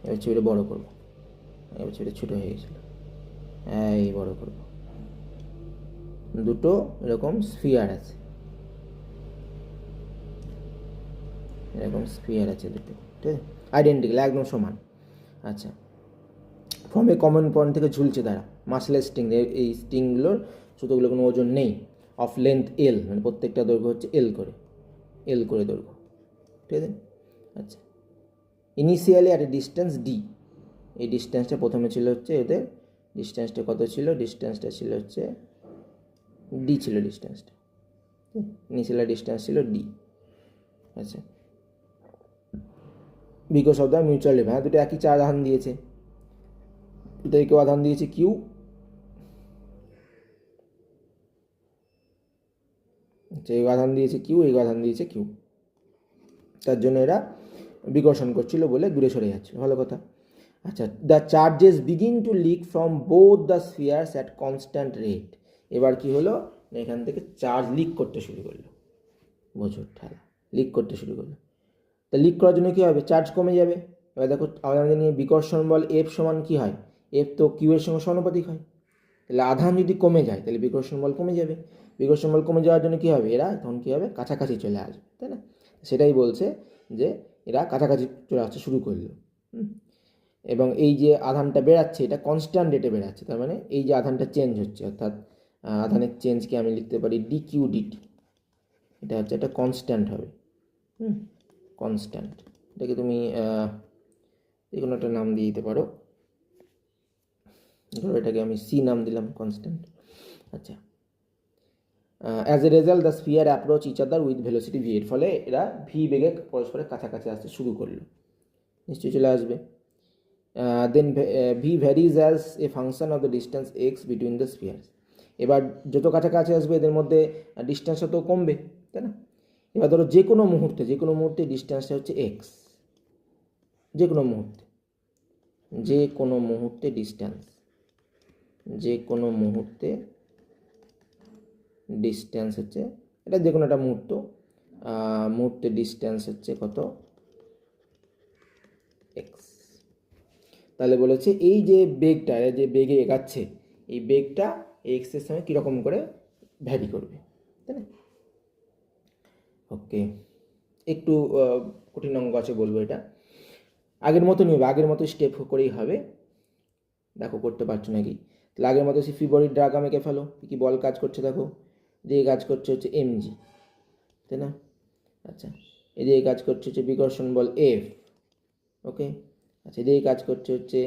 এবার ছবিটা বড় করবো, এবার ছবিটা ছোটো হয়ে গেছিল, এই বড় করবো। দুটো এরকম স্ফিয়ার আছে, দুটো, ঠিক আছে, আইডেন্টিক্যাল, একদম সমান। আচ্ছা, ফ্রম এ কমন পয়েন্ট থেকে ঝুলছে তারা, মাসলেস স্ট্রিং, এই স্ট্রিংগুলোর সুতোগুলো কোনো ওজন নেই, অফ লেন্থ এল, মানে প্রত্যেকটা দৈর্ঘ্য হচ্ছে এল করে দৈর্ঘ্য, ঠিক আছে। আচ্ছা, initially at a distance D, এই ডিস্টেন্সটা প্রথমে ছিল হচ্ছে এদের ডিস্টেন্সটা কত ছিল, ডিস্টেন্সটা ছিল হচ্ছে ডি, ছিল ডিস্টেন্সটা, ইনিশিয়াল ডিস্টেন্স ছিল ডি। আচ্ছা, because of the mutual leave, হ্যাঁ দুটো একই চার আধান দিয়েছে, কেউ আধান দিয়েছে কিউ, এই আধান দিয়েছে কিউ, এই আধান দিয়েছে কিউ, তার জন্য এরা বিকর্ষণ করছিল বলে দূরে সরে যাচ্ছিল, ভালো কথা। আচ্ছা, the charges begin to leak from both the স্ফিয়ার্স at constant rate, এবার কি হলো, এখান থেকে চার্জ লিক করতে শুরু করলো, বোঝো ঠেলা, লিক করতে শুরু করলো। তা লিক করার জন্য কী হবে, চার্জ কমে যাবে। এবার দেখো আমাদের নিয়ে বিকর্ষণ বল এফ সমান কী হয়, এফ তো কিউ এর সঙ্গে সমানুপাতিক হয়, তাহলে আধান যদি কমে যায় তাহলে বিকর্ষণ বল কমে যাবে, বিকর্ষণ বল কমে যাওয়ার জন্য কী হবে, এরা তখন কী হবে, কাছাকাছি চলে আসবে, তাই না? সেটাই বলছে যে এরা কাছাকাছি চলে আসতে শুরু করলো, এবং এই যে আধানটা বেরাচ্ছে এটা কনস্ট্যান্ট রেটে বেরাচ্ছে, তার মানে এই যে আধানটা চেঞ্জ হচ্ছে, অর্থাৎ আধানের চেঞ্জকে আমি লিখতে পারি ডি কিউ ডিটি, এটা হচ্ছে একটা কনস্ট্যান্ট হবে, কনস্ট্যান্ট, এটাকে তুমি যে কোনো একটা নাম দিয়ে দিতে পারো, ধরো এটাকে আমি সি নাম দিলাম, কনস্ট্যান্ট। আচ্ছা, as a result the sphere approach each other with velocity V, এর ফলে এরা ভি বেগে পরস্পরের কাছাকাছি আসতে শুরু করলো, নিশ্চয়ই চলে আসবে। Then V varies as a function of the distance X between the spheres, এবার যত কাছাকাছি আসবে এদের মধ্যে ডিস্টেন্সটা তো কমবে, তাই না? এবার ধরো যে কোনো মুহূর্তে ডিস্টেন্সটা হচ্ছে এক্স, যে কোনো মুহূর্তে ডিস্টেন্স হচ্ছে, এটা যে কোনো একটা মুহূর্তে ডিস্টেন্স হচ্ছে কত, এক্স। তাহলে বলেছে এই যে বেগটা, যে বেগে এগাচ্ছে, এই বেগটা এক্সের সঙ্গে কীরকম করে ভ্যারি করবে, তাই না? ওকে, একটু কঠিন অঙ্ক আছে বলবো, এটা আগের মতো নিবে, আগের মতো স্টেপ করেই হবে, দেখো করতে পারছো নাকি। তাহলে আগের মতো সে ফ্রি বডির ডায়াগ্রাম এঁকে ফেলো, কী বল কাজ করছে দেখো, এদিকে কাজ করছে হচ্ছে এমজি, তাই না? আচ্ছা, এদিকে কাজ করছে হচ্ছে বিকর্ষণ বল এফ, ওকে। আচ্ছা, এদিকে কাজ করছে হচ্ছে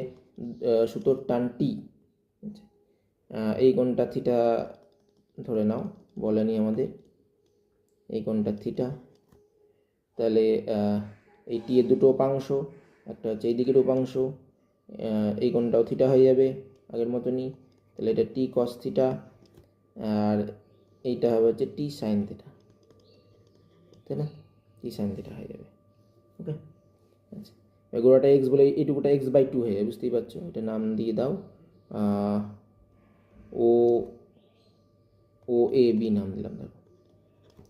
সুতোর টান টি, আচ্ছা, এই কোণটা থিটা ধরে নাও, বলেনি আমাদের, এই কোণটা থিটা, তাহলে এই টি এর দুটো উপাংশ, একটা হচ্ছে এই দিকের উপাংশ, এই কোণটাও থিটা হয়ে যাবে আগের মতনই, তাহলে এটা টি কস থিটা, আর এইটা হবে হচ্ছে টি সাইন থিটা, তাই না? টি সাইন থিটা হয়ে যাবে। ওকে। আচ্ছা, গোড়াটা এক্স বলে এইটুকুটা x/2 হয়ে যায়, বুঝতেই পারছো। এটা নাম দিয়ে দাও ও ও এ বি নাম দিলাম, দেখো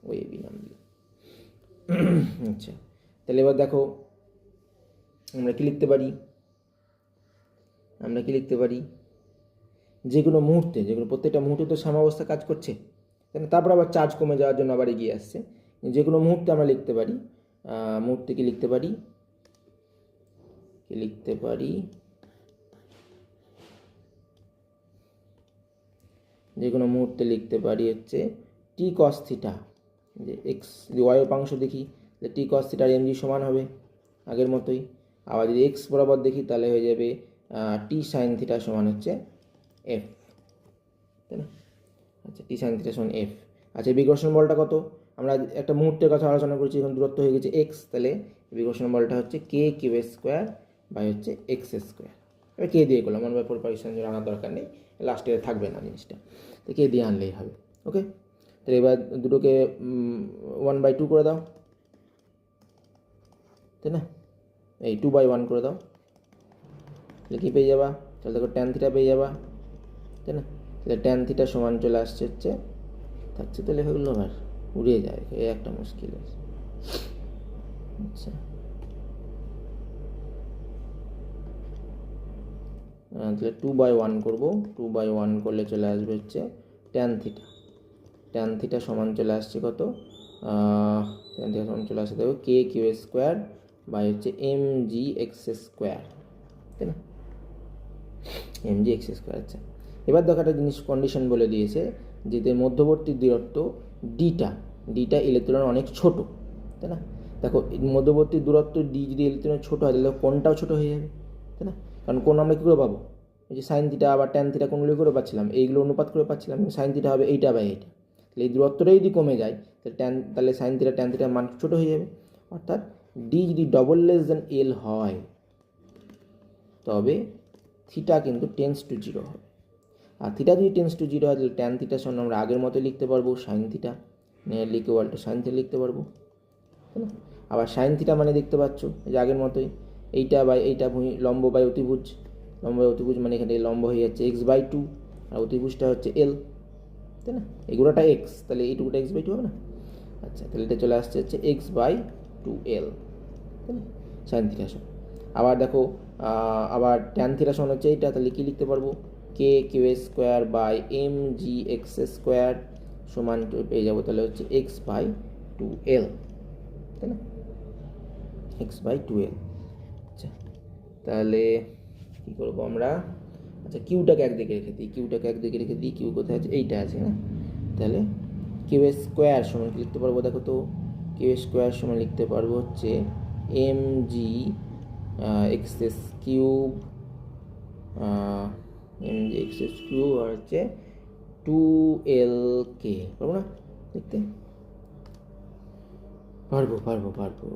ও এ বি নাম দিলাম। আচ্ছা, তাহলে এবার দেখো আমরা কি লিখতে পারি, যে কোনো মুহূর্তে, প্রত্যেকটা মুহূর্তে তো সাম্যাবস্থা কাজ করছে, তাই না? তারপর আবার চার্জ কমে যাওয়ার জন্য আবার এগিয়ে আসছে। যে কোনো মুহূর্তে আমরা লিখতে পারি, মুহূর্তে কি লিখতে পারি, যে কোনো মুহূর্তে লিখতে পারি হচ্ছে টি কস থিটা, যে এক্স যদি ওয়াই উপাংশ দেখি তাহলে টি কস থিটার এমজি সমান হবে আগের মতোই। আবার যদি এক্স বরাবর দেখি তাহলে হয়ে যাবে টি সাইন থিটা সমান হচ্ছে এফ, তাই না? আচ্ছা, টি সাইন থিটা সমান এফ। আচ্ছা, বিকর্ষণ বলটা কত? আমরা একটা মুহূর্তের কথা আলোচনা করছি, এখন দূরত্ব হয়ে গেছে এক্স, তাহলে বিকর্ষণ বলটা হচ্ছে কে কিউ স্কোয়ার বাই হচ্ছে এক্স স্কোয়ার। এবার কে দিয়ে করলাম, 1/4 পাইসেন আনার দরকার নেই, লাস্টে থাকবে না জিনিসটা, তো কে দিয়ে আনলেই হবে। ওকে, তাহলে এবার দুটোকে 1/2 করে দাও, তাই না? এই 2/1 করে দাও, তাহলে কী পেয়ে যাবা? তাহলে দেখো ট্যান থিটা পেয়ে যাবা, তাই না? তাহলে ট্যান থিটা সমান চলে আসছে হচ্ছে, থাকছে তাহলে হলো আর উড়িয়ে যায়, এই একটা মুশকিল আছে। আচ্ছা, তাহলে 2/1 করবো, 2/1 করলে চলে আসবে হচ্ছে ট্যান থিটা সমান চলে আসছে কত? ট্যান থিটা সমান চলে আসছে দেখো কে কিউ স্কোয়ার বাই হচ্ছে এম জি এক্স স্কোয়ার, তাই না? M G X square. আচ্ছা, এবার দেখো একটা জিনিস কন্ডিশন বলে দিয়েছে যে এদের মধ্যবর্তী দূরত্ব ডিটা ইলেকট্রন অনেক ছোট, তাই না? দেখো মধ্যবর্তী দূরত্ব ডি যদি ইলেকট্রন ছোট হয় তাহলে কোনটাও ছোট হয়ে যাবে, তাই না? কারণ কোন আমরা কী করে পাবো? এই যে সাইন থিটা আবার ট্যান থিটা কোনগুলো করে পাচ্ছিলাম, এইগুলো অনুপাত করে পাচ্ছিলাম, সাইন থিটা হবে এইটা বাই এইটা। তাহলে এই দূরত্বটাই যদি কমে যায় তাহলে সাইন থিটা ট্যান থিটার মান ছোটো হয়ে যাবে। অর্থাৎ ডি যদি ডবল লেস দেন এল হয় তবে থিটা কিন্তু টেন্স টু 0 হবে। আর থিটা যদি টেন্স টু 0 হয় তাহলে ট্যান থিটার সঙ্গে আমরা আগের মতো লিখতে পারবো sine theta, nearly equal to sine theta লিখতে পারবো, তাই না? আবার সাইন থিটা মানে দেখতে পাচ্ছ যে আগের মতোই এইটা বাই এইটা লম্ব বাই অতিভুজ, মানে এখানে লম্ব হয়ে যাচ্ছে x/2 আর অতিভুজটা হচ্ছে এল, তাই না? এগুলোটা এক্স, তাহলে এইটুকুটা x/2 হবে না? আচ্ছা, তাহলে এটা চলে আসছে হচ্ছে x/2l, তাই না? সাইন থিটা সমান। আবার দেখো আবার ট্যান থিটা সমান হচ্ছে এইটা, তাহলে কী লিখতে পারবো? K Q square by M G X square সমান পেয়ে যাবো তাহলে হচ্ছে x/2l, তাই না? x/2l। আচ্ছা, তাহলে কী করবো আমরা? আচ্ছা, কিউটাকে একদিকে রেখে দিই, কিউ কোথায় আছে? এইটা আছে না? তাহলে কিউ স্কোয়ার সমান কি লিখতে পারবো? দেখো তো, কিউ স্কোয়ার সমান লিখতে পারবো হচ্ছে এম জি এক্স কিউব আর হচ্ছে 2lk, পারবো না লিখতে? পারবো।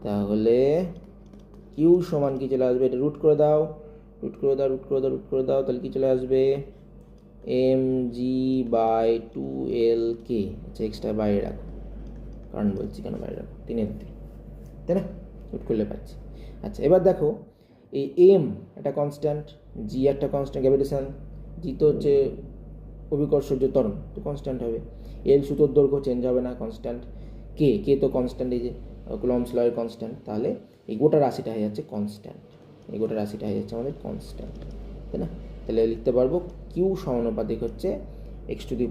তাহলে কিউ সমান কি চলে আসবে? এটা রুট করে দাও, তাহলে কি চলে আসবে? M G by 2lk। আচ্ছা, এক্সট্রা বাইরে রাখো, কারণ বলছি কেন বাইরে রাখো, 3/3, তাই না? রুট করলে পাচ্ছি। আচ্ছা, এবার দেখো এই এম একটা কনস্ট্যান্ট, জি একটা কনস্ট্যান্ট, গ্র্যাভিটেশন, জি তো হচ্ছে অভিকর্ষজ ত্বরণ, তো কনস্ট্যান্ট হবে। এল সুতোর দৈর্ঘ্য চেঞ্জ হবে না, কনস্ট্যান্ট। কে তো কনস্ট্যান্ট, এই যে কুলম্বস লয়ের কনস্ট্যান্ট, তাহলে এই গোটা রাশিটা হয়ে যাচ্ছে কনস্ট্যান্ট, আমাদের কনস্ট্যান্ট, তাই না? তাহলে লিখতে পারবো কিউ সমানুপাতিক হচ্ছে x⁻³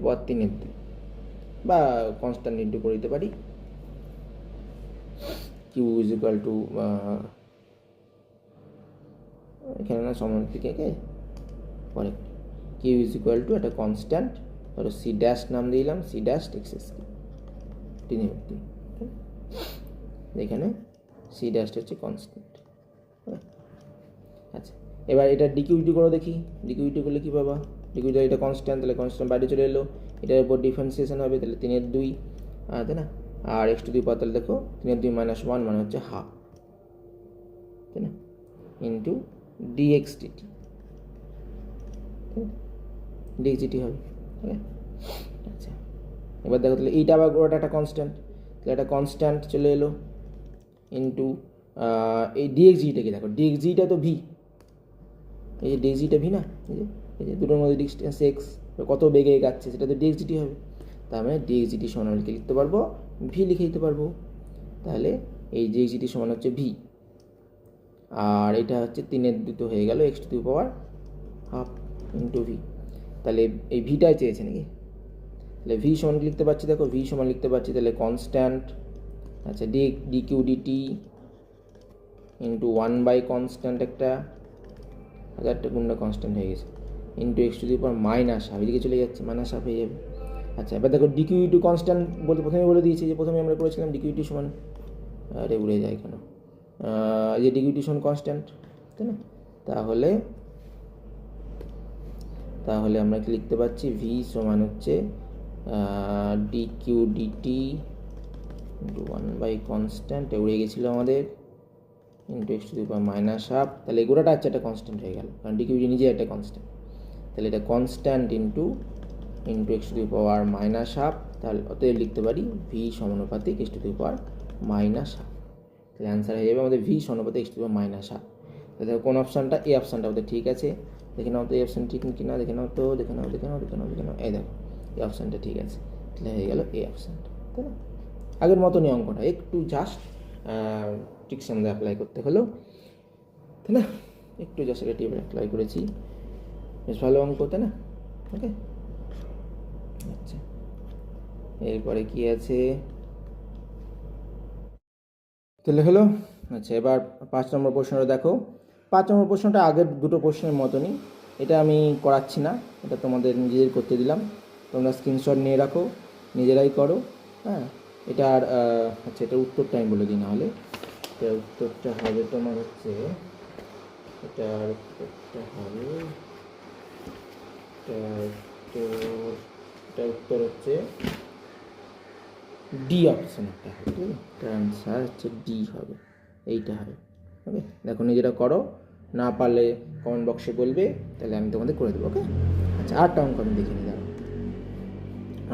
বা কনস্ট্যান্ট ইন্টু করে দিতে পারি, কিউ ইজ ইকুয়াল টু এখানে না সমানুপাতিক একে পরে কিউ ইজ ইকুয়াল টু একটা কনস্ট্যান্ট, ধরো সি ড্যাশ নাম দিলাম, সি ড্যাশ x³ 3/3, এখানে সি ড্যাশটা হচ্ছে কনস্ট্যান্ট। আচ্ছা, এবার এটা ডিকিউটি করে দেখি, ডিকিউটি করলে কী পাবা? ডিকিউটি এটা কনস্ট্যান্ট, তাহলে কনস্ট্যান্ট বাইরে চলে এলো, এটার উপর ডিফারেন্সিয়েশন হবে, তাহলে 3/2, তাই না? আর x⁻, তাহলে দেখো 3/2 - 1 মানে হচ্ছে হাফ, তাই না? ইন্টু dx/dt, dx/dt হবে। ওকে, আচ্ছা, এবার দেখো তাহলে এইটা আবার ওটা একটা কনস্ট্যান্ট, তাহলে একটা কনস্ট্যান্ট চলে এলো ইন্টু এই ডিএক্সজিটাকে দেখো, ডিএক্সজিটা তো ভি, এই যে ডিএক্সজিটা ভি না, এই যে দুটোর মধ্যে ডিস্টেন্স এক্স, কত বেগে এগাচ্ছে সেটা তো ডিএক্সজিটি হবে। তার মানে ডিএক্সজিটি সমান আমরা লিখতে পারবো ভি লিখে দিতে পারবো। তাহলে এই ডিএক্সজিটি সমান হচ্ছে ভি, আর এটা হচ্ছে 3/2 হয়ে গেল x two the power half into V. তাহলে এই ভিটাই চেয়েছে নাকি, তাহলে ভি সমান লিখতে পারছি, দেখো ভি সমান লিখতে পারছি তাহলে কনস্ট্যান্ট, আচ্ছা D Q DT into 1 by constant, একটা হাজারটা গুণটা কনস্ট্যান্ট হয়ে গেছে, into X to the power minus half, এদিকে চলে যাচ্ছে মাইনাস হাফ হয়ে যাবে। আচ্ছা এবার দেখো ডিকিউ টু কনস্ট্যান্ট বলতে প্রথমে বলে দিয়েছি, যে প্রথমে আমরা করেছিলাম ডিকিউ টু সমান, আরে উড়ে যায় কেন, এই যে ডিকিউ টু সমান কনস্ট্যান্ট, তাই না? তাহলে আমরা কি লিখতে পাচ্ছি, ভি সমান হচ্ছে D Q DT into 1 by constant, উড়ে গেছিলো আমাদের, into X to the power minus half. তাহলে এগুলোটা হচ্ছে একটা কনস্ট্যান্ট হয়ে গেল, কারণ ডি কিউ ডি নিজে একটা কনস্ট্যান্ট। তাহলে এটা constant into X to the power minus half, তাহলে অতএব লিখতে পারি ভি সমানুপাতিক x to the power minus half. তাহলে অ্যান্সার হয়ে যাবে আমাদের ভি সমানুপাতিক x to the power minus half. তাহলে কোন অপশানটা, এই অপশানটা আমাদের ঠিক আছে, দেখে নাও তো এই অপশান ঠিক কিনা, দেখে নাও, এই দেখো এই অপশানটা ঠিক আছে, তাহলে হয়ে গেল এই অপশানটা, তাই না? আগের মতনই অঙ্কটা, একটু জাস্ট ট্রিক্স আমাদের অ্যাপ্লাই করতে হলো, তাই না? একটু জাস্ট এটা টিপ অ্যাপ্লাই করেছি, বেশ ভালো অঙ্ক, তাই না? ওকে, আচ্ছা এরপরে কি আছে, তাহলে হলো। আচ্ছা এবার 5 নম্বর প্রশ্নটা দেখো। 5 নম্বর প্রশ্নটা আগের দুটো প্রশ্নের মতনই, এটা আমি করাচ্ছি না, এটা তোমাদের নিজেদের করতে দিলাম, তোমরা স্ক্রিনশট নিয়ে রাখো, নিজেরাই করো, হ্যাঁ। এটার আচ্ছা এটার উত্তরটা আমি বলে দিই, না হলে এটার উত্তরটা হবে তোমার হচ্ছে, এটার উত্তর হচ্ছে ডি অপশান, একটা হবে, ঠিক আছে? এটার অ্যান্সার হচ্ছে ডি হবে, এইটা হবে। ওকে, দেখো নিজেরা করো, না পারলে কমেন্ট বক্সে বলবে, তাহলে আমি তোমাদের করে দেবো। ওকে, আচ্ছা 8টা অঙ্ক আমি দেখে নিই, দাঁড়াও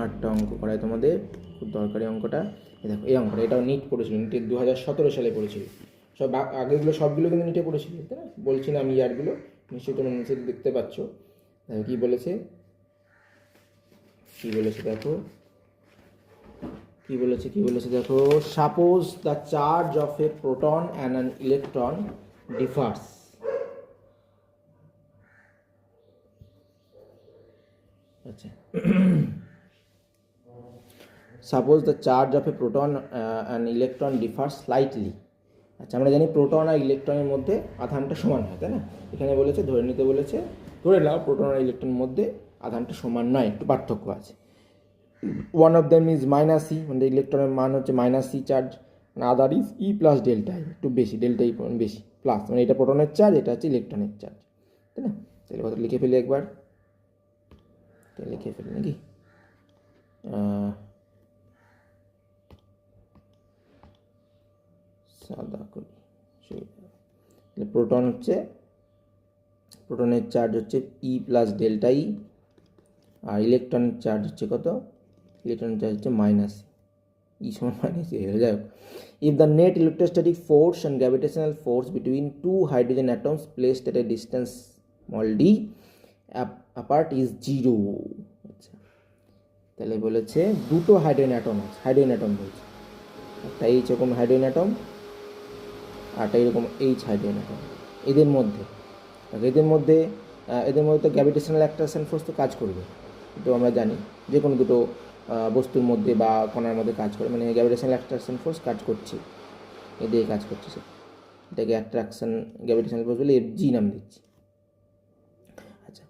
8টা অঙ্ক করাই তোমাদের, খুব দরকারি অঙ্কটা। দেখো এই অঙ্কটা, এটাও নিট পড়েছিল, নিটে 2017 সালে পড়েছিল, সব আগেগুলো সবগুলো কিন্তু নিটে পড়েছিল, তাই না? বলছি না আমি ইয়ারগুলো, নিশ্চয়ই তোমরা নিচে দেখতে পাচ্ছ। দেখো কী বলেছে দেখো কি বলেছে দেখো, suppose the charge of a proton and an electron differs, আচ্ছা suppose the charge of a proton and electron differ slightly. আচ্ছা আমরা জানি প্রোটন আর ইলেকট্রনের মধ্যে আধানটা সমান হয়, তাই না? এখানে বলেছে ধরে নিতে বলেছে, ধরে নাও প্রোটন আর ইলেকট্রনের মধ্যে আধানটা সমান নয়, একটু পার্থক্য আছে। One of them is minus E, মানে ইলেকট্রনের মান হচ্ছে minus E charge, other is E plus delta E, একটু বেশি, ডেল্টা ই বেশি, প্লাস, মানে এটা প্রোটনের চার্জ, এটা হচ্ছে ইলেকট্রনের চার্জ, তাই না? তাহলে কথা লিখে ফেলি একবার, লিখে ফেলি নাকি, সাদা করি, প্রোটন হচ্ছে, প্রোটনের চার্জ হচ্ছে ই প্লাস ডেল্টা ই, আর ইলেকট্রনের চার্জ হচ্ছে কত, ইলেকট্রনের চার্জ হচ্ছে মাইনাস ই সমান মাইনাস ই হয়ে যাবে। If the net electrostatic force and gravitational force between two hydrogen atoms placed at a distance small D apart is zero. আচ্ছা তাহলে বলেছে দুটো হাইড্রোজেন অ্যাটম আছে, হাইড্রোজেন অ্যাটম বলছে, একটা এইচ এরকম হাইড্রোজেন অ্যাটম, আরটা এরকম এইচ হাইড্রোজেন অ্যাটম, এদের মধ্যে তো গ্র্যাভিটেশনাল অ্যাট্রাকশন ফোর্স তো কাজ করবে, তো আমরা জানি যে কোনো দুটো বস্তুর মধ্যে বা কণার মধ্যে কাজ করে, মানে গ্র্যাভিটেশনাল অ্যাট্রাকশন ফোর্স কাজ করছে, এদিকে কাজ করছে, সে এটাকে অ্যাট্রাকশন গ্র্যাভিটেশনাল ফোর্স বলে জি নাম দিচ্ছি। আচ্ছা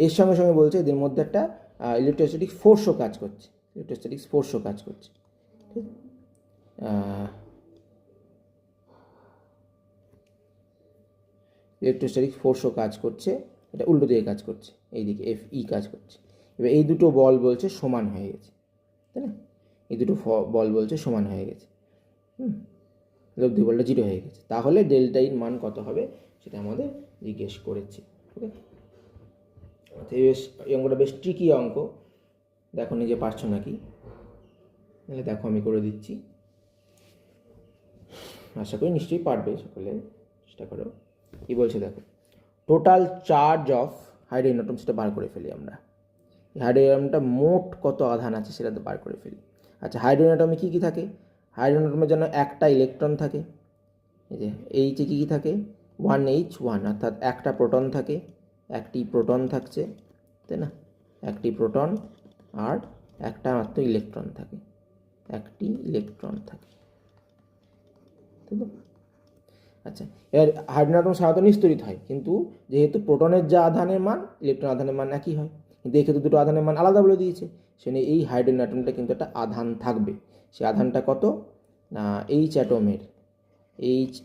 এর সঙ্গে সঙ্গে বলছে এদের মধ্যে একটা ইলেকট্রোস্ট্যাটিক ফোর্সও কাজ করছে, ঠিক, ইলেকট্রোস্ট্যাটিক ফোর্সও কাজ করছে, এটা উল্টো দিকে কাজ করছে, এইদিকে এফ ই কাজ করছে। এবার এই দুটো বল বলছে সমান হয়ে গেছে, তাই না? এই দুটো বল বলছে সমান হয়ে গেছে, লব্ধি বলটা জিরো হয়ে গেছে, তাহলে ডেল্টা ইর মান কত হবে সেটা আমাদের জিজ্ঞেস করেছে। ওকে, এই অঙ্কটা বেশ ট্রিকি অঙ্ক, দেখো নিজে পারছো নাকি, তাহলে দেখো আমি করে দিচ্ছি। আশা করি নিশ্চয়ই পারবে, সকলে চেষ্টা করো। কী বলছে দেখো, total charge of hydrogen atom, সেটা বার করে ফেলি আমরা। হাইড্রোজেন অ্যাটমটা মোট কত আধান আছে সেটা তো বার করে ফেলি। আচ্ছা, হাইড্রোজেন অ্যাটমে কী কী থাকে? হাইড্রোজেন অ্যাটমের জন্য একটা ইলেকট্রন থাকে, এই যে এইচে কী কী থাকে, 1H1, অর্থাৎ একটা প্রোটন থাকে, একটি প্রোটন থাকছে, তাই না? একটি প্রোটন আর একটা মাত্র ইলেকট্রন থাকে, একটি ইলেকট্রন থাকে, তাই তো? আচ্ছা, এর হাইড্রোজেন অ্যাটম সাধারণত নিস্তড়িত হয়, কিন্তু যেহেতু প্রোটনের যা আধানের মান ইলেকট্রন আধানের মান একই হয়, কিন্তু এক্ষেত্রে দুটো আধানের মান আলাদা বলে দিয়েছে, সেখানে এই হাইড্রোজেন অ্যাটমটা কিন্তু একটা আধান থাকবে। সেই আধানটা কত না, এইচ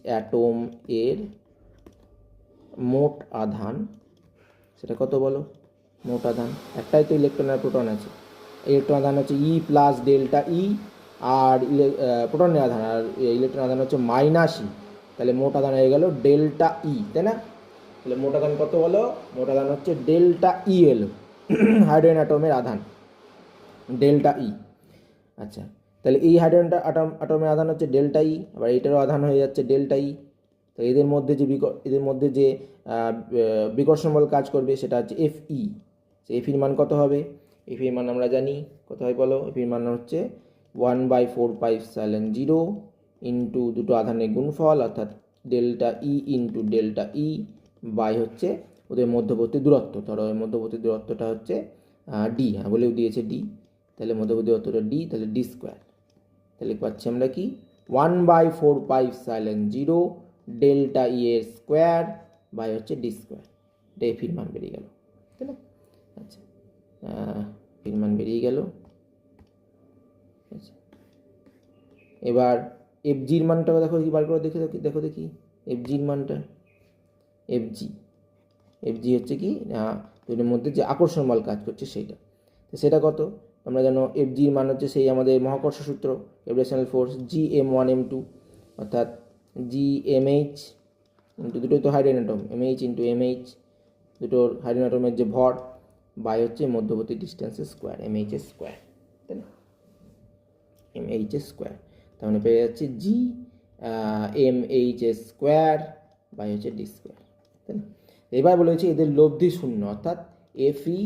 অ্যাটম এর মোট আধান, সেটা কত বলো? মোট আধান, একটাই তো ইলেকট্রন আর প্রোটন আছে, ইলেকট্রন আধান হচ্ছে ই প্লাস ডেল্টা ই, আর প্রোটনের আধান আর ইলেকট্রন আধান হচ্ছে মাইনাস ই, তাহলে মোট আধান হয়ে গেল ডেল্টা ই, তাই না? তাহলে মোট আধান কত বলো? মোট আধান হচ্ছে ডেল্টা ই এলো হাইড্রোজেন অ্যাটমের আধান, ডেল্টা ই। আচ্ছা, তাহলে এই হাইড্রোজেন অ্যাটমের আধান হচ্ছে ডেল্টা ই, আবার এইটারও আধান হয়ে যাচ্ছে ডেল্টা ই। তো এদের মধ্যে যে বিকর্ষণ বল কাজ করবে সেটা হচ্ছে এফই। এফির মান কত হবে? এফির মান আমরা জানি কত হয় বলো? এফির মান হচ্ছে 1/4πε0 ইন্টু দুটো আধানের গুণফল, অর্থাৎ delta E into delta E by হচ্ছে ওদের মধ্যবর্তী দূরত্ব। ধরো এর মধ্যবর্তী দূরত্বটা হচ্ছে ডি, হ্যাঁ বলেও দিয়েছে ডি, তাহলে মধ্যবর্তী দূরত্বটা ডি, তাহলে ডি স্কোয়ার। তাহলে পাচ্ছি আমরা কি 1/4πε0 ডেল্টা ই এর স্কোয়ার বাই হচ্ছে ডি স্কোয়ার। এটা এফির মান বেরিয়ে গেল, তাই না? আচ্ছা, এফির মান বেরিয়ে গেল। আচ্ছা, এবার এফজির মানটা দেখো, কি বার করে দেখো দেখি এফজির মানটা। এফজি হচ্ছে কি না, দুটোর মধ্যে যে আকর্ষণ বল কাজ করছে সেইটা, তো সেটা কত আমরা জানো? এফজির মান হচ্ছে সেই আমাদের মহাকর্ষ সূত্র, গ্র্যাভিটেশনাল ফোর্স GM1m2, অর্থাৎ GMH ইন্টু দুটোই তো hydrogen atom, MH into MH, দুটোর হাইড্রোজেন অ্যাটমের যে ভর বাই হচ্ছে মধ্যবর্তী ডিস্টেন্সের স্কোয়ার, MH এর স্কোয়ার, তাই না? MH এর স্কোয়ার, তার মানে পেয়ে যাচ্ছে GMH এর স্কোয়ার বাই হচ্ছে ডি স্কোয়ার, তাই না? এবার বলেছি এদের লব্ধি শূন্য, অর্থাৎ এফই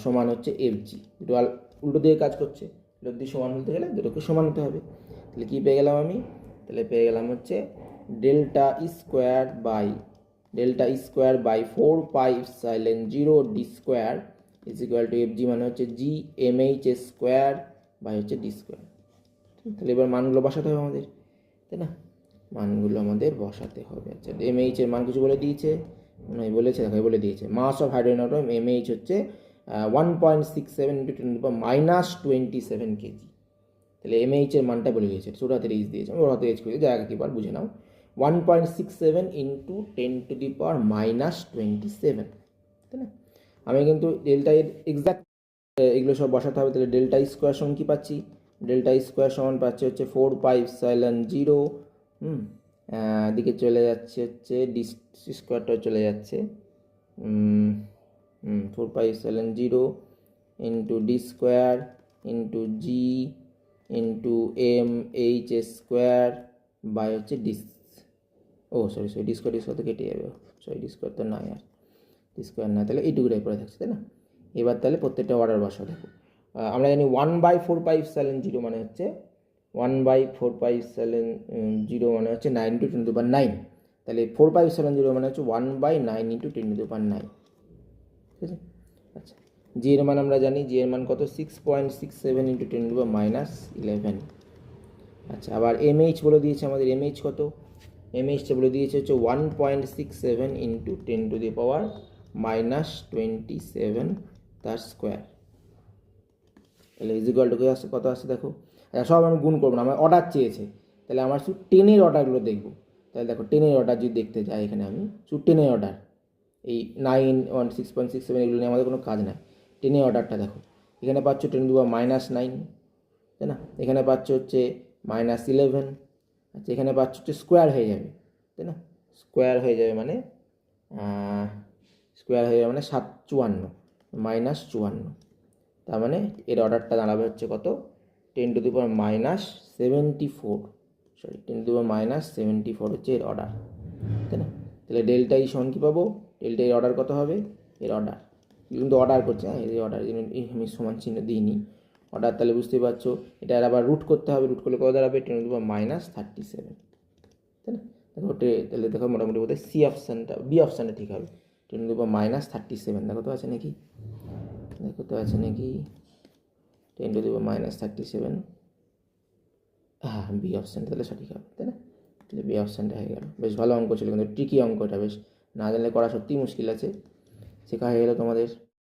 সমান হচ্ছে এফজি, দুটো উল্টো দিকে কাজ করছে, লব্ধি সমান হতে গেলে দুটোকে সমান হতে হবে। তাহলে কী পেয়ে গেলাম আমি? তাহলে পেয়ে গেলাম হচ্ছে delta square by 4πε0 D square is equal to FG মানে হচ্ছে GMH স্কোয়ার বাই হচ্ছে ডি স্কোয়ার। তাহলে এবার মানগুলো বসাতে হবে আমাদের, তাই না? মানগুলো আমাদের বসাতে হবে। আচ্ছা, MH এর মান কিছু বলে দিয়েছে, বলেছে দেখো, বলে দিয়েছে মাস অফ হাইড্রোজেন অ্যাটম MH হচ্ছে 1.67 ইন্টু 10⁻27 কেজি। তাহলে MH এর মানটা বলে দিয়েছে, ছোটো হাতের এইচ দিয়েছে, আমি ওর হাতে এইচ করে জায়গা কিবার বুঝে নাও, 1.67 ইন্টু 10⁻27, তাই না? আমি কিন্তু ডেল্টা এর এক্সাক্ট এগুলো সব বসাতে হবে। তাহলে ডেল্টা স্কোয়ার সমান কী পাচ্ছি? ডেল্টা স্কোয়ার সমান পাচ্ছি হচ্ছে 4πε0, দিকে চলে যাচ্ছে হচ্ছে ডি স্কোয়ারটা চলে যাচ্ছে 4πε0 into D square into G into MH square by হচ্ছে ডি, সরি ডি স্কোয়ার তো কেটে যাবে, ডি স্কোয়ার তো না, আর ডি স্কোয়ার না, তাহলে এইটুকুটাই পড়ে থাকছে, তাই না? এবার তাহলে প্রত্যেকটা অর্ডার বসা দেখো, আমরা জানি 1/4πε0 মানে হচ্ছে 1/4πε0 মানে হচ্ছে 9 × 10⁹, তাহলে 4πε0 মানে হচ্ছে 1/9 × 10⁹, ঠিক আছে? আচ্ছা, জি এর মান আমরা জানি, জি এর মান কত? 6.67 × 10⁻11। আচ্ছা, আবার MH বলে দিয়েছে আমাদের, MH কত? MH বলে দিয়েছে হচ্ছে 1.67 × 10⁻27 তার স্কোয়ার। তাহলে ইজ ইকুয়াল টু কত আসছে দেখো, সব আমি গুণ করবো না, আমার অর্ডার চেয়েছে, তাহলে আমার শুধু 10-এর অর্ডারগুলো দেখবো। তাহলে দেখো 10-এর অর্ডার যদি দেখতে যাই, এখানে আমি শুধু 10-এর অর্ডার, এই 9, 1, 6.67 এগুলো নিয়ে আমাদের কোনো কাজ নাই। 10-এর অর্ডারটা দেখো, এখানে পাচ্ছ 10⁻৯, তাই না? এখানে পাচ্ছ হচ্ছে -11, আচ্ছা এখানে পাচ্ছ হচ্ছে স্কোয়ার হয়ে যাবে, তাই না? স্কোয়ার হয়ে যাবে মানে 54 -54, তার মানে এর অর্ডারটা দাঁড়াবে হচ্ছে কত? 10⁻74, সরি 10⁻⁷4 হচ্ছে এর অর্ডার, তাই না? তাহলে ডেল্টা ই সমান কী পাবো? ডেল্টা এর অর্ডার কত হবে? এর অর্ডার কিন্তু অর্ডার করছে, হ্যাঁ এর অর্ডার, আমি সমান চিহ্ন দিইনি অর্ডার, তাহলে বুঝতেই পারছো এটা আবার রুট করতে হবে, রুট করলে কত দাঁড়াবে? 10⁻⁻37, তাই না? দেখো তাহলে দেখো মোটামুটি বোধহয় সি অপশানটা, বি অপশানটা ঠিক হবে। 10⁻⁻37 দেখো তো আছে নাকি, দেখো তো আছে নাকি 10⁻⁻37, হ্যাঁ বি অপশানটা তাহলে সঠিক হবে, তাই না? তাহলে বি অপশানটা হয়ে গেল। বেশ ভালো অঙ্ক ছিল, কিন্তু ট্রিকি অঙ্কটা, বেশ না জানলে করা সত্যিই মুশকিল আছে, শেখা হয়ে গেলো তোমাদের।